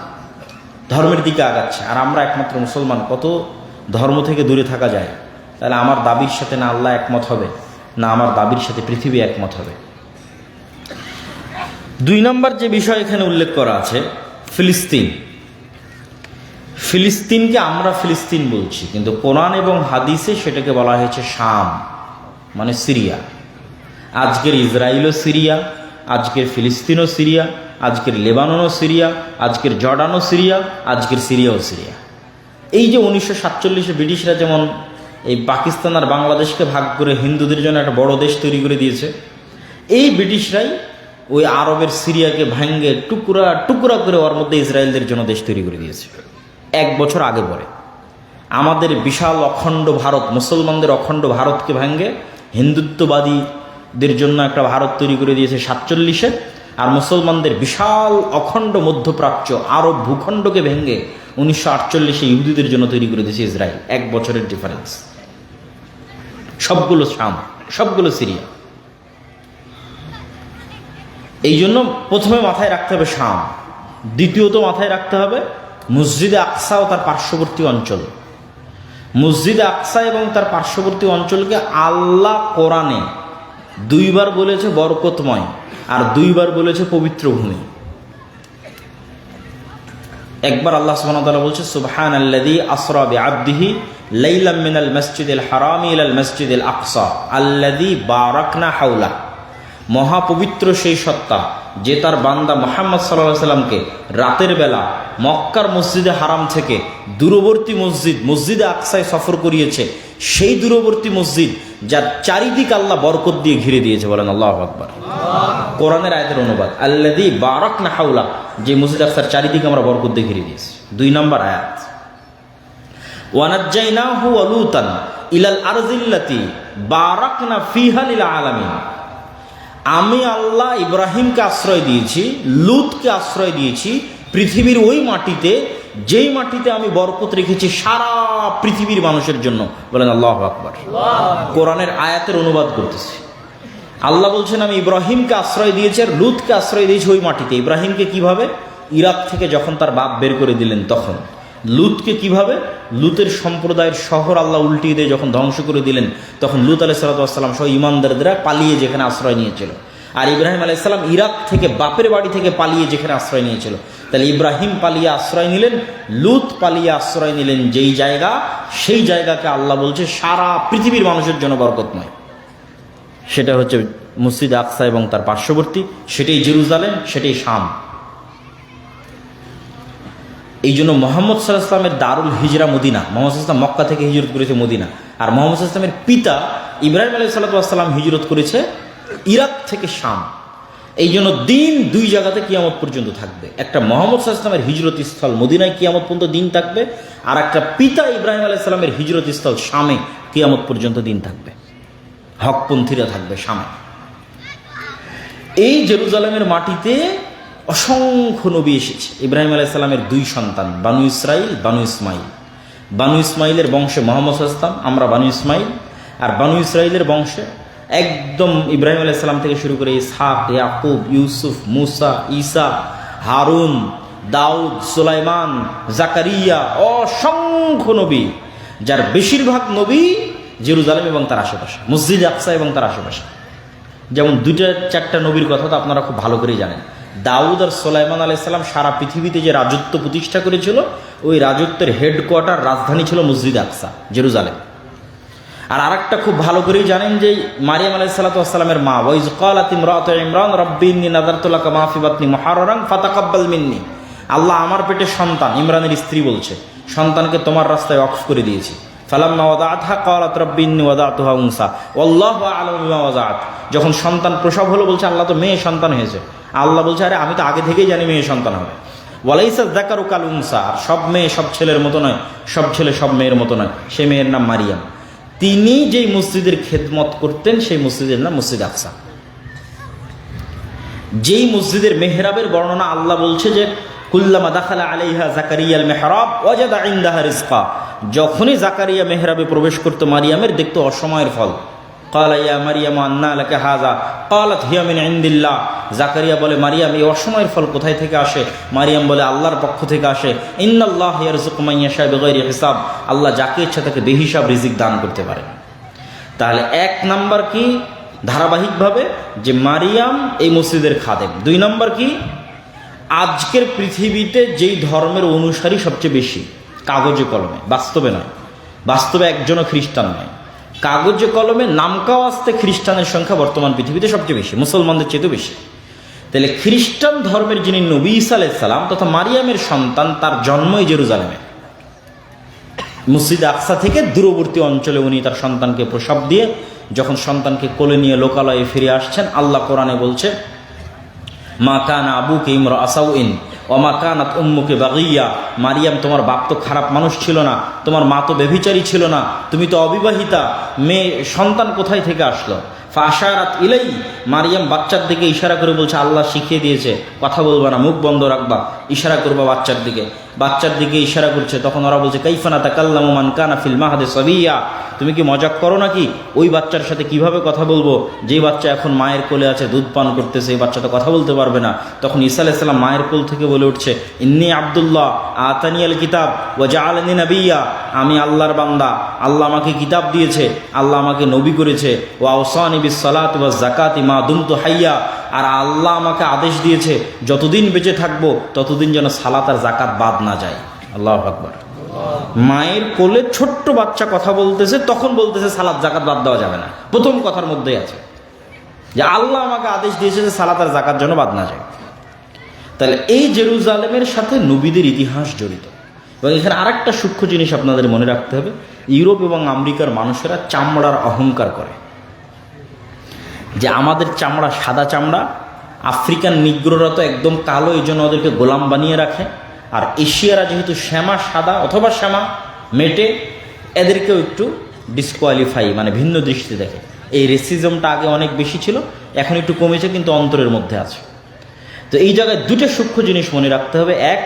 ধর্মের দিকে আগাচ্ছে। আর আমরা একমাত্র মুসলমান, কত ধর্ম থেকে দূরে থাকা যায়। তাহলে আমার দাবির সাথে না আল্লাহ একমত হবে, না আমার দাবির সাথে পৃথিবী একমত হবে। 2 নম্বর যে বিষয় এখানে উল্লেখ করা আছে, ফিলিস্তিন। ফিলিস্তিনকে আমরা ফিলিস্তিন বলছি, কিন্তু কোরআন এবং হাদিসে সেটাকে বলা হয়েছে শাম, মানে সিরিয়া। আজকের ইসরায়েলও সিরিয়া, আজকের ফিলিস্তিনও সিরিয়া, আজকের লেবাননও সিরিয়া, আজকের জর্ডানও সিরিয়া, আজকের সিরিয়াও সিরিয়া। এই যে 1947-এ ব্রিটিশরা যেমন এই পাকিস্তান আর বাংলাদেশকে ভাগ করে হিন্দুদের জন্য একটা বড় দেশ তৈরি করে দিয়েছে, এই ব্রিটিশরাই ওই আরবের সিরিয়াকে ভাঙ্গে টুকরা টুকরা করে ওর মধ্যে ইসরায়েলদের জন্য দেশ তৈরি করে দিয়েছে 1 বছর আগে পরে। আমাদের বিশাল অখণ্ড ভারত, মুসলমানদের অখণ্ড ভারতকে ভাঙ্গে হিন্দুত্ববাদীদের জন্য একটা ভারত তৈরি করে দিয়েছে 47-এ। আর মুসলমানদের বিশাল অখণ্ড মধ্যপ্রাচ্য আরব ভূখণ্ডকে ভেঙ্গে 1948-এ ইহুদিদের জন্য তৈরি করে দিয়েছে ইসরায়েল। 1 বছরের ডিফারেন্স। সবগুলো শাম, সবগুলো সিরিয়া। এই জন্য প্রথমে মাথায় রাখতে হবে শাম, দ্বিতীয়ত মাথায় রাখতে হবে মসজিদে আকসা ও তার পার্শ্ববর্তী অঞ্চল। মসজিদে আকসা এবং তার পার্শ্ববর্তী অঞ্চলকে আল্লাহ কোরআনে 2 বার বলেছে বরকতময়, আর 2 বার বলেছে পবিত্র ভূমি। একবার আল্লাহ সুবহানাহু ওয়া তাআলা বলছে সুবহানাল্লাযী আসরা বিআবদিহি লাইলাম মিনাল মাসজিদিল হারামি ইলাল মাসজিদিল আকসা আল্লাযী বারাকনা হাওলা। মহাপবিত্র সেই সত্তা যে তার বান্দা মুহাম্মদ সাল্লাল্লাহু আলাইহি সাল্লামকে রাতের বেলা মক্কার মসজিদে হারাম থেকে দূরবর্তী মসজিদে আকসায় সফর করিয়েছে, সেই দূরবর্তী মসজিদ যার চারিদিক আল্লাহ বরকত দিয়ে ঘিরে দিয়েছে। বলেন আল্লাহু আকবার। কোরআনের আয়াতের অনুবাদ আল্লাযী বারাকনা হাওলা, যে মসজিদ আকসার চারিদিকে আমরা বরকত দিয়ে ঘিরে দিয়েছি। 2 নম্বর আয়াত ওয়া নাজ্জাইনাহু ওয়া লূতান ইলাল আরজিল্লাতী বারাকনা ফিহা লিল আলামিন। আমি আল্লাহ ইব্রাহিমকে আশ্রয় দিয়েছি, লূতকে আশ্রয় দিয়েছি পৃথিবীর ওই মাটিতে, যেই মাটিতে আমি বরকত রেখেছি সারা পৃথিবীর মানুষের জন্য। বলেন আল্লাহু আকবার। কোরআনের আয়াতের অনুবাদ করতেছি। আল্লাহ বলছেন আমি ইব্রাহিমকে আশ্রয় দিয়েছি আর লূতকে আশ্রয় দিয়েছি ওই মাটিতে। ইব্রাহিমকে কিভাবে? ইরাক থেকে যখন তার বাপ বের করে দিলেন তখন। লূতকে কিভাবে? লূতের সম্প্রদায়ের শহর আল্লাহ উল্টিয়ে দিয়ে যখন ধ্বংস করে দিলেন তখন লূত আলাইহিস সালাম সহ ঈমানদাররা পালিয়ে যেখানে আশ্রয় নিয়েছিল। আর ইব্রাহিম আলাইহিস সালাম ইরাক থেকে বাপের বাড়ি থেকে পালিয়ে যেখানে আশ্রয় নিয়েছিল। তাহলে ইব্রাহিম পালিয়ে আশ্রয় নিলেন, লূত পালিয়ে আশ্রয় নিলেন যেই জায়গা, সেই জায়গাকে আল্লাহ বলছে সারা পৃথিবীর মানুষের জন্য বরকতময়। সেটা হচ্ছে মসজিদ আকসা এবং তার পার্শ্ববর্তী, সেটাই জেরুজালেম, সেটাই শাম। এই জন্য মোহাম্মদ সাল্লাল্লাহু আলাইহি ওয়াসাল্লামের দারুল হিজরা মদিনা। মোহাম্মদ সাল্লাল্লাহু আলাইহি ওয়াসাল্লাম মক্কা থেকে হিজরত করেছে মদিনা, আর মোহাম্মদ সাল্লাল্লাহু আলাইহি ওয়াসাল্লামের পিতা ইব্রাহিম আলাইহিস সালাম হিজরত করেছে ইরাক থেকে শাম। এই জন্য দিন 2 জায়গাতে কিয়ামত পর্যন্ত থাকবে। একটা মোহাম্মদ সাল্লাল্লাহু আলাইহি ওয়াসাল্লামের হিজরত স্থল মদিনায় কিয়ামত পর্যন্ত দিন থাকবে, আর একটা পিতা ইব্রাহিম আলাইহিস সালামের হিজরত স্থল শামে কিয়ামত পর্যন্ত দিন থাকবে। হকপন্থীরা থাকবে শামে। এই জেরুজালেমের মাটিতে অসংখ্য নবী এসেছে। ইব্রাহিম আলাইহিস সালামের 2 সন্তান, বানু ইসরাইল, বানু ইসমাইল। বানু ইসমাইলের বংশে মোহাম্মদ সাল্লাল্লাহু আলাইহি ওয়াসাল্লাম, আমরা বানু ইসমাইল। আর বানু ইসরাইলের বংশে একদম ইব্রাহিম আলাইহিস সালাম থেকে শুরু করে ইসহাক, ইয়াকুব, ইউসুফ, মুসা, ঈসা, হারুন, দাউদ, সুলাইমান, জাকারিয়া, অসংখ্য নবী, যার বেশিরভাগ নবী জেরুজালেম এবং তার আশেপাশে, মসজিদ আকসা এবং তার আশেপাশে। যেমন 2-4টা নবীর কথা তো আপনারা খুব ভালো করেই জানেন। দাউদ আর সুলাইমান আলাইহিস সালাম সারা পৃথিবীতে যে রাজত্ব প্রতিষ্ঠা করেছিল, ওই রাজত্বের হেডকোয়ার্টার রাজধানী ছিল মসজিদ আকসা, জেরুজালেম। আর আরেকটা খুব ভালো করেই জানেন যে মারিয়াম আলাইহিস সালাতু ওয়াস সালামের মা, ওয়াইজ ক্বালাত ইমরাতু ইমরান রাব্বি ইন্নী নাযারতু লাকা মা ফি বাতনি মুহাররারান ফাতাকাব্বাল মিন্নি। আল্লাহ আমার পেটে সন্তান, ইমরানের স্ত্রী বলছে, সন্তানকে তোমার রাস্তায় ওয়াকফ করে দিয়েছি। ফালাম্মা ওয়াদাআতহা ক্বালাত রাব্বি ইন্নী ওয়াদাতুহা উনসা ওয়াল্লাহু আ'লামু বিমা ওয়াদাআত। যখন সন্তান প্রসব হলো বলছে আল্লাহ তো মেয়ে সন্তান হয়েছে। আল্লাহ বলছে আরে আমি তো আগে থেকেই জানি মেয়ে সন্তান হবে। ওয়ালাইসা যাকারু কাল উনসা, আর সব মেয়ে সব ছেলের মতো নয়, সব ছেলে সব মেয়ের মতো নয়। সে মেয়ের নাম মারিয়াম। তিনি যেই মসজিদের খেদমত করতেন সেই মসজিদের নাম মসজিদ আকসা। যেই মসজিদের মেহরাবের বর্ণনা আল্লাহ বলছে যে কুল্লামা দাখালা আলাইহা জাকারিয়াল মেহরাব ওয়াজাদা ইনদাহা রিজকা, যখনই জাকারিয়া মেহরাবে প্রবেশ করতো মারিয়ামের দেখতো অসময়ের ফল। ক্বালা ইয়া মারিয়াম আন্না লাকা হাযা ক্বালাত হিয়া মিন ইনদিল্লাহ। জাকারিয়া বলে মারিয়াম এই অসময়ের ফল কোথায় থেকে আসে? মারিয়াম বলে আল্লাহর পক্ষ থেকে আসে। ইন্নাল্লাহ ইয়ারযুকু মান ইয়াশা বিগাইরি হিসাব, আল্লাহ যাকে ইচ্ছা তাকে বেহিসাব রিজিক দান করতে পারে। তাহলে এক নাম্বার কি ধারাবাহিকভাবে যে মারিয়াম এই মসজিদের খাদেম। দুই নাম্বার কি আজকের পৃথিবীতে যেই ধর্মের অনুসারী সবচেয়ে বেশি, কাগজে কলমে, বাস্তবে নয়, বাস্তবে একজনও খ্রিস্টান নয়, কাগজে কলমে নামকাও আসতে খ্রিস্টানের সংখ্যা বর্তমান পৃথিবীতে সবচেয়ে বেশি, মুসলমানদের চেয়েও বেশি। তাহলে খ্রিস্টান ধর্মের যিনি নবী ঈসা আলাইহিস সালাম তথা মারিয়ামের সন্তান, তার জন্মই জেরুজালেমে, মসজিদ আকসা থেকে দূরবর্তী অঞ্চলে উনি তার সন্তানকে প্রসব দিয়ে যখন সন্তানকে কোলে নিয়ে লোকালয়ে ফিরে আসছেন, আল্লাহ কোরআনে বলছে মা কানা আবুকে ইমরা সাউইন ওয়া মা কানাত উম্মুকে বাগিয়া, মারিয়াম তোমার বাপ তো খারাপ মানুষ ছিল না, তোমার মা তো ব্যভিচারী ছিল না, তুমি তো অবিবাহিতা, মেয়ে সন্তান কোথায় থেকে আসলো? ফাশারাত ইলাই, মারিয়াম বাচ্চার দিকে ইশারা করে বলছে আল্লাহ শিখিয়ে দিয়েছে কথা বলবা না, মুখ বন্ধ রাখবা, ইশারা করবা বাচ্চার দিকে। বাচ্চার দিকে ইশারা করছে, তখন ওরা বলছে কাইফা নাতাকাল্লামু মান কানা ফিল মাহদি সাবিয়া, তুমি কি মজাক করো নাকি? ওই বাচ্চার সাথে কিভাবে কথা বলবো যে বাচ্চা এখন মায়ের কোলে আছে, দুধ পান করতেছে, এই বাচ্চা তো কথা বলতে পারবে না। তখন ঈসা আলাইহিস সালাম মায়ের কোল থেকে বলে উঠছে ইন্নী আব্দুল্লাহ আতানিয়াল কিতাব ওয়া জাআলানি নাবিয়্যা, আমি আল্লাহর বান্দা, আল্লাহ আমাকে কিতাব দিয়েছে, আল্লাহ আমাকে নবী করেছে। ওয়া আওসানি বিস সালাতি ওয়াজ যাকাতি মা দুমতু হাইয়া, আর আল্লাহ আমাকে আদেশ দিয়েছে যতদিন বেঁচে থাকবো ততদিন যেন সালাত আর যাকাত বাদ না যায়। আল্লাহু আকবার। মায়ের কোলে ছোট্ট বাচ্চা কথা বলতেছে, তখন বলতেছে সালাত যাকাত বাদ দেওয়া যাবে না। প্রথম কথার মধ্যেই আছে যে আল্লাহ আমাকে আদেশ দিয়েছে যে সালাত আর যাকাত যেন বাদ না যায়। তাহলে এই জেরুজালেমের সাথে নবীদের ইতিহাস জড়িত। এবং এখানে আরেকটা সূক্ষ্ম জিনিস আপনাদের মনে রাখতে হবে, ইউরোপ এবং আমেরিকার মানুষেরা চামড়ার অহংকার করে যে আমাদের চামড়া সাদা চামড়া, আফ্রিকান নিগ্রোরা তো একদম কালো, এই জন্য ওদেরকে গোলাম বানিয়ে রাখে, আর এশিয়ারা যেহেতু শ্যামা সাদা অথবা শ্যামা মেটে, এদেরকেও একটু ডিসকোয়ালিফাই মানে ভিন্ন দৃষ্টি দেখে। এই রেসিজমটা আগে অনেক বেশি ছিল, এখন একটু কমেছে, কিন্তু অন্তরের মধ্যে আছে। তো এই জায়গায় দুটো সূক্ষ্ম জিনিস মনে রাখতে হবে। এক,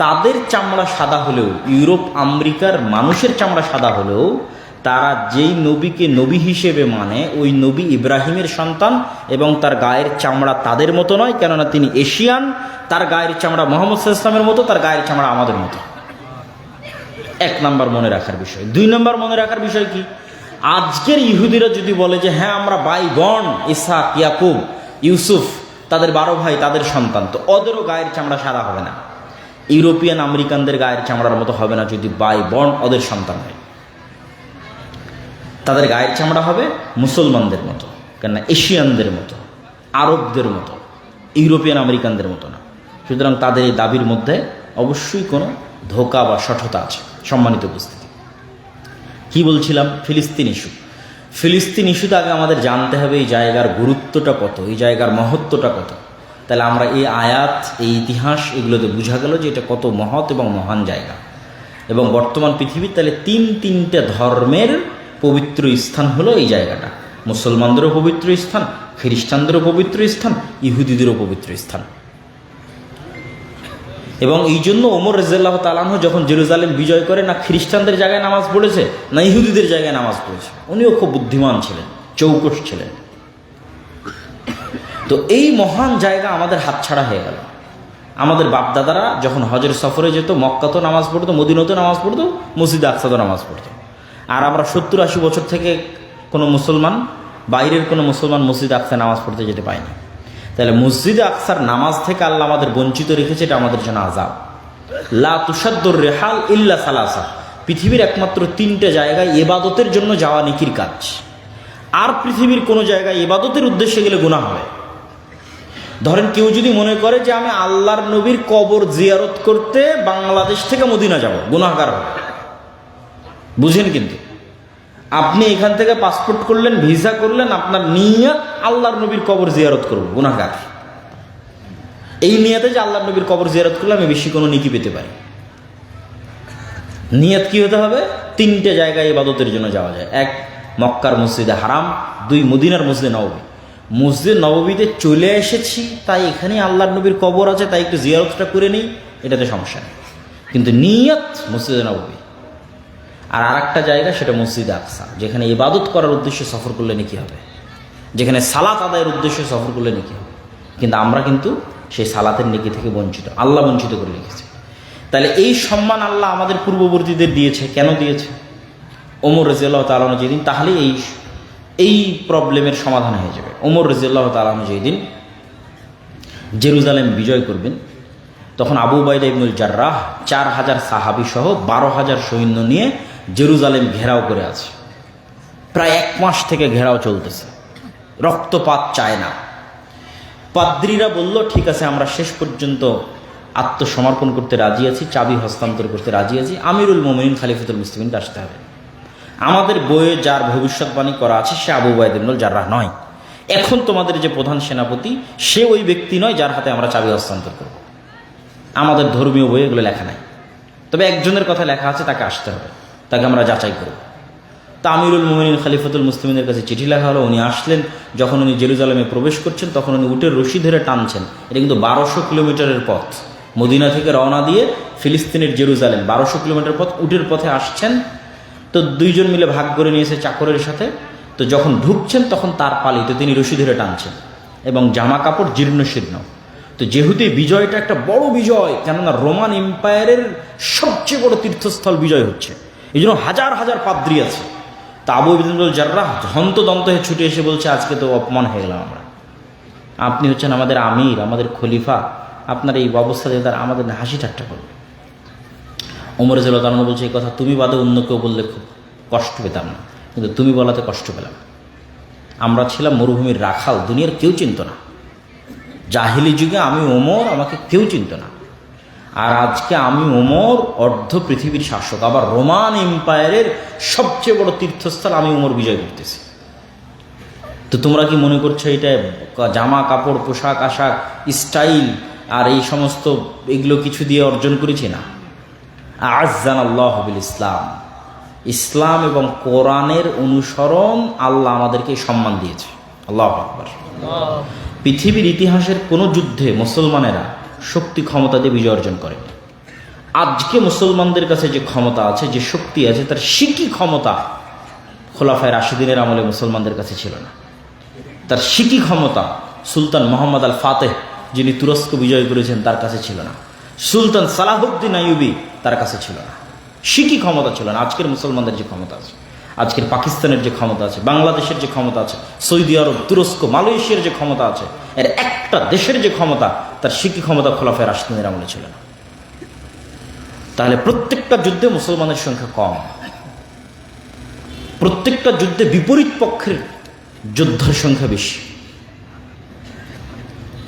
তাদের চামড়া সাদা হলেও, ইউরোপ আমেরিকার মানুষের চামড়া সাদা হলেও, তারা যেই নবীকে নবী হিসেবে মানে ওই নবী ইব্রাহিমের সন্তান, এবং তার গায়ের চামড়া তাদের মতো নয়, কেননা তিনি এশিয়ান। তার গায়ের চামড়া মুহাম্মদ সাল্লাল্লাহু আলাইহি ওয়াসাল্লামের মতো, তার গায়ের চামড়া আমাদের মতো। এক নাম্বার মনে রাখার বিষয়। দুই নাম্বার মনে রাখার বিষয় কি, আজকের ইহুদিরা যদি বলে যে হ্যাঁ আমরা বাইগণ, ইসহাক, ইয়াকুব, ইউসুফ, তাদের 12 ভাই, তাদের সন্তান, তো ওদেরও গায়ের চামড়া সাদা হবে না, ইউরোপিয়ান আমেরিকানদের গায়ের চামড়ার মতো হবে না যদি বাইগণ ওদের সন্তান হয়। তাদের গায়ের চামড়া হবে মুসলমানদের মতো, কেননা এশিয়ানদের মতো, আরবদের মতো, ইউরোপিয়ান আমেরিকানদের মতো না। সুতরাং তাদের এই দাবির মধ্যে অবশ্যই কোনো ধোঁকা বা সঠতা আছে। সম্মানিত উপস্থিতি, কি বলছিলাম? ফিলিস্তিন ইস্যু। ফিলিস্তিন ইস্যুতে আগে আমাদের জানতে হবে এই জায়গার গুরুত্বটা কত, এই জায়গার মহত্বটা কত। তাহলে আমরা এই আয়াত, এই ইতিহাস, এগুলোতে বোঝা গেল যে এটা কত মহৎ এবং মহান জায়গা। এবং বর্তমান পৃথিবীর তাহলে তিনটে ধর্মের পবিত্র স্থান হলো এই জায়গাটা। মুসলমানদেরও পবিত্র স্থান, খ্রিস্টানদেরও পবিত্র স্থান, ইহুদিদেরও পবিত্র স্থান। এবং এই জন্য ওমর রাদিয়াল্লাহু তাআলা আনহু যখন জেরুজালেম বিজয় করে, না খ্রিস্টানদের জায়গায় নামাজ পড়েছে না ইহুদিদের জায়গায় নামাজ পড়েছে। উনিও খুব বুদ্ধিমান ছিলেন, চৌকস ছিলেন। তো এই মহান জায়গা আমাদের হাতছাড়া হয়ে গেল। আমাদের বাপদাদারা যখন হজের সফরে যেত, মক্কাতেও নামাজ পড়তো, মদিনাতেও নামাজ পড়তো, মসজিদে আকসাতেও নামাজ পড়তো। আর আমরা 70-80 বছর থেকে কোনো মুসলমান, বাইরের কোনো মুসলমান মসজিদে আকসায় নামাজ পড়তে যেতে পায়নি। তাহলে মসজিদে আকসার নামাজ থেকে আল্লাহ আমাদের বঞ্চিত রেখেছে, এটা আমাদের জন্য আযাব। লা তুসাদ্দুর রিহাল ইল্লা সালাসা, পৃথিবীর একমাত্র 3টে জায়গায় ইবাদতের জন্য যাওয়া নেকির কাজ। আর পৃথিবীর কোনো জায়গায় ইবাদতের উদ্দেশ্যে গেলে গুনাহ হবে। ধরেন কেউ যদি মনে করে যে আমি আল্লাহর নবীর কবর জিয়ারত করতে বাংলাদেশ থেকে মদিনা যাব, গুনাহগার হবে। বুঝেন, কিন্তু আপনি এখান থেকে পাসপোর্ট করলেন, ভিসা করলেন, আপনার নিয়ত আল্লাহর নবীর কবর জিয়ারত করবো, গুনাহগার। এই নিয়তে যে আল্লাহর নবীর কবর জিয়ারত করলে আমি বেশি কোনো নেকি পেতে পারি। নিয়ত কি হতে হবে? 3টে জায়গায় ইবাদতের জন্য যাওয়া যায়। 1, মক্কার মসজিদে হারাম। 2, মদিনার মসজিদে নববী। মসজিদ নববীতে চলে এসেছি, তাই এখানে আল্লাহর নবীর কবর আছে, তাই একটু জিয়ারতটা করে নিই, এটাতে সমস্যা নেই। কিন্তু নিয়ত মসজিদে নববী। আর আরেকটা জায়গা, সেটা মসজিদে আকসা, যেখানে ইবাদত করার উদ্দেশ্যে সফর করলে নাকি হবে, যেখানে সালাত আদায়ের উদ্দেশ্যে সফর করলে নাকি হবে। কিন্তু আমরা কিন্তু সেই সালাতের নেকি থেকে বঞ্চিত, আল্লাহ বঞ্চিত করে রেখেছে। তাহলে এই সম্মান আল্লাহ আমাদের পূর্ববর্তীদের দিয়েছে। কেন দিয়েছে? ওমর রাদিয়াল্লাহু তাআলা আনহু যেদিন, তাহলে এই প্রবলেমের সমাধান হয়ে যাবে। ওমর রাদিয়াল্লাহু তাআলা আনহু যেদিন জেরুজালেম বিজয় করবেন, তখন আবু উবাইদা ইবনুল জাররাহ 4000 সাহাবী সহ 12,000 সৈন্য নিয়ে জেরুজালেম ঘেরাও করে আছে। প্রায় 1 মাস থেকে ঘেরাও চলতেছে, রক্তপাত চায় না। পাদ্রীরা বলল, ঠিক আছে, আমরা শেষ পর্যন্ত আত্মসমর্পণ করতে রাজি আছি, চাবি হস্তান্তর করতে রাজি আছি, আমিরুল মুমিনিন খলিফাতুল মুসলিমিনকে আসতে হবে। আমাদের বইয়ে যার ভবিষ্যৎবাণী করা আছে সে আবু উবাইদা ইবনুল জাররাহ নয়। এখন তোমাদের যে প্রধান সেনাপতি, সে ওই ব্যক্তি নয় যার হাতে আমরা চাবি হস্তান্তর করব। আমাদের ধর্মীয় বইয়ে এগুলো লেখা নাই, তবে একজনের কথা লেখা আছে, তাকে আসতে হবে, তাকে আমরা যাচাই করব। তা আমিরুল মুমিনিন খলিফাতুল মুসলিমিনের কাছে চিঠি লেখা হলো। উনি আসলেন, যখন উনি জেরুজালেমে প্রবেশ করছেন, তখন উনি উটের রশি ধরে টানছেন। এটা কিন্তু 1200 কিলোমিটারের পথ, মদিনা থেকে রওনা দিয়ে ফিলিস্তিনের জেরুজালেম 1200 কিলোমিটার পথ, উটের পথে আসছেন। তো 2 জন মিলে ভাগ করে নিয়েছে চাকরের সাথে। তো যখন ঢুকছেন তখন তার পালিত, তিনি রশি ধরে টানছেন, এবং জামা কাপড় জীর্ণ শীর্ণ। তো যেহেতু এই বিজয়টা একটা বড় বিজয়, কেননা রোমান এম্পায়ারের সবচেয়ে বড় তীর্থস্থল বিজয় হচ্ছে, এই জন্য হাজার হাজার পাদ্রী আছে। তা আবু উবাইদা ইবনুল জাররাহ হন্তদন্ত হয়ে ছুটে এসে বলছে, আজকে তো অপমান হয়ে গেলাম আমরা, আপনি হচ্ছেন আমাদের আমির, আমাদের খলিফা, আপনার এই অবস্থা দিয়ে তারা আমাদের হাসি ঠাট্টা করবে। ওমর রাদিয়াল্লাহু তাআলা বলছে, এই কথা তুমি বাদে অন্য কেউ বললে খুব কষ্ট পেতাম না, কিন্তু তুমি বলাতে কষ্ট পেলাম। আমরা ছিলাম মরুভূমির রাখাল, দুনিয়ার কেউ চিনত না। জাহিলি যুগে আমি ওমর, আমাকে কেউ চিনত না। আর আজকে আমি ওমর অর্ধ পৃথিবীর শাসক, আবার রোমান এম্পায়ারের সবচেয়ে বড় তীর্থস্থল আমি ওমর বিজয় করতেছি। তো তোমরা কি মনে করছো এটা জামা কাপড়, পোশাক আশাক, স্টাইল আর এই সমস্ত এগুলো কিছু দিয়ে অর্জন করেছি? না। আ'আজ্জানাল্লাহু বিল ইসলাম, ইসলাম এবং কোরআনের অনুসরণ আল্লাহ আমাদেরকে সম্মান দিয়েছে। আল্লাহু আকবার। পৃথিবীর ইতিহাসের কোনো যুদ্ধে মুসলমানেরা শক্তি ক্ষমতা দিয়ে বিজয় অর্জন করেনি। আজকে মুসলমানদের কাছে যে ক্ষমতা আছে, যে শক্তি আছে, তার সিকি ক্ষমতা খোলাফায়ে রাশিদিনের আমলে মুসলমানদের কাছে ছিল না। তার সিকি ক্ষমতা সুলতান মোহাম্মদ আল ফাতেহ, যিনি তুরস্ক বিজয় করেছেন, তার কাছে ছিল না। সুলতান সালাহুদ্দিন আইয়ুবী, তার কাছে ছিল না। সিকি ক্ষমতা ছিল না। আজকের মুসলমানদের যে ক্ষমতা আছে, আজকের পাকিস্তানের যে ক্ষমতা আছে, বাংলাদেশের যে ক্ষমতা আছে, সৌদি আরব, তুরস্ক, মালয়েশিয়ার যে ক্ষমতা আছে, এর একটা দেশের যে ক্ষমতা, তার সিকি ক্ষমতা খোলাফায়ে রাশিদিনের আমলে ছিল না। তাহলে প্রত্যেকটা যুদ্ধে মুসলমানের সংখ্যা কম, প্রত্যেকটা যুদ্ধে বিপরীত পক্ষের যোদ্ধার সংখ্যা বেশি।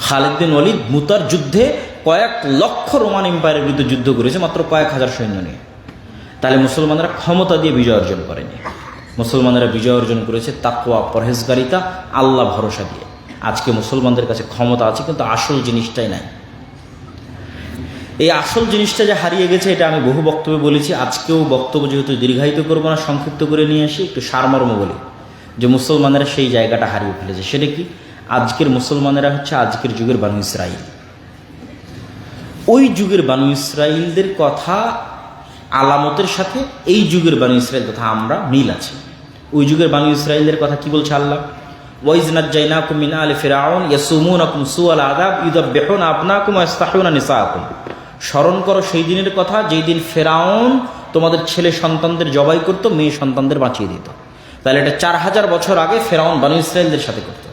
খালিদ বিন ওয়ালিদ মুতার যুদ্ধে কয়েক লক্ষ রোমান এম্পায়ারের বিরুদ্ধে যুদ্ধ করেছে, মাত্র কয়েক হাজার সৈন্য নিয়ে। তাহলে মুসলমানরা ক্ষমতা দিয়ে বিজয় অর্জন করেনি, মুসলমানেরা বিজয় অর্জন করেছে তাকওয়া, পরহেজগারিতা, আল্লাহ ভরসা দিয়ে। আজকে মুসলমানদের কাছে ক্ষমতা আছে, কিন্তু আসল জিনিসটাই নাই। এই আসল জিনিসটা যে হারিয়ে গেছে, এটা আমি বহু বক্তব্যে বলেছি। আজকেও বক্তব্য যেহেতু দীর্ঘায়িত করবো না, সংক্ষিপ্ত করে নিয়ে আসি, একটু সারমর্ম বলি যে মুসলমানেরা সেই জায়গাটা হারিয়ে ফেলেছে। সেটা কি? আজকের মুসলমানেরা হচ্ছে আজকের যুগের বানু ইসরাইল। ওই যুগের বানু ইসরাইলদের কথা আলামতের সাথে এই যুগের বানু ইসরাইল কথা আমরা মিল আছে। ওই যুগের বানু ইসরাইলদের কথা কি বলছে আল্লাহ? ওয়াইজ নাজ্জাইনাকুম মিন আলি ফিরআউন ইয়াসুমুনাকুম সুআল আযাব ইউযাব্বিহুনা আবনাকুম ওয়া ইস্তাহয়ুনা নিসাআকুম। স্মরণ করো সেই দিনের কথা, যেই দিন ফেরাউন তোমাদের ছেলে সন্তানদের জবাই করত, মেয়ে সন্তানদের বাঁচিয়ে দিত। তাহলে এটা 4000 বছর আগে ফেরাউন বানু ইসরাইলদের সাথে করত।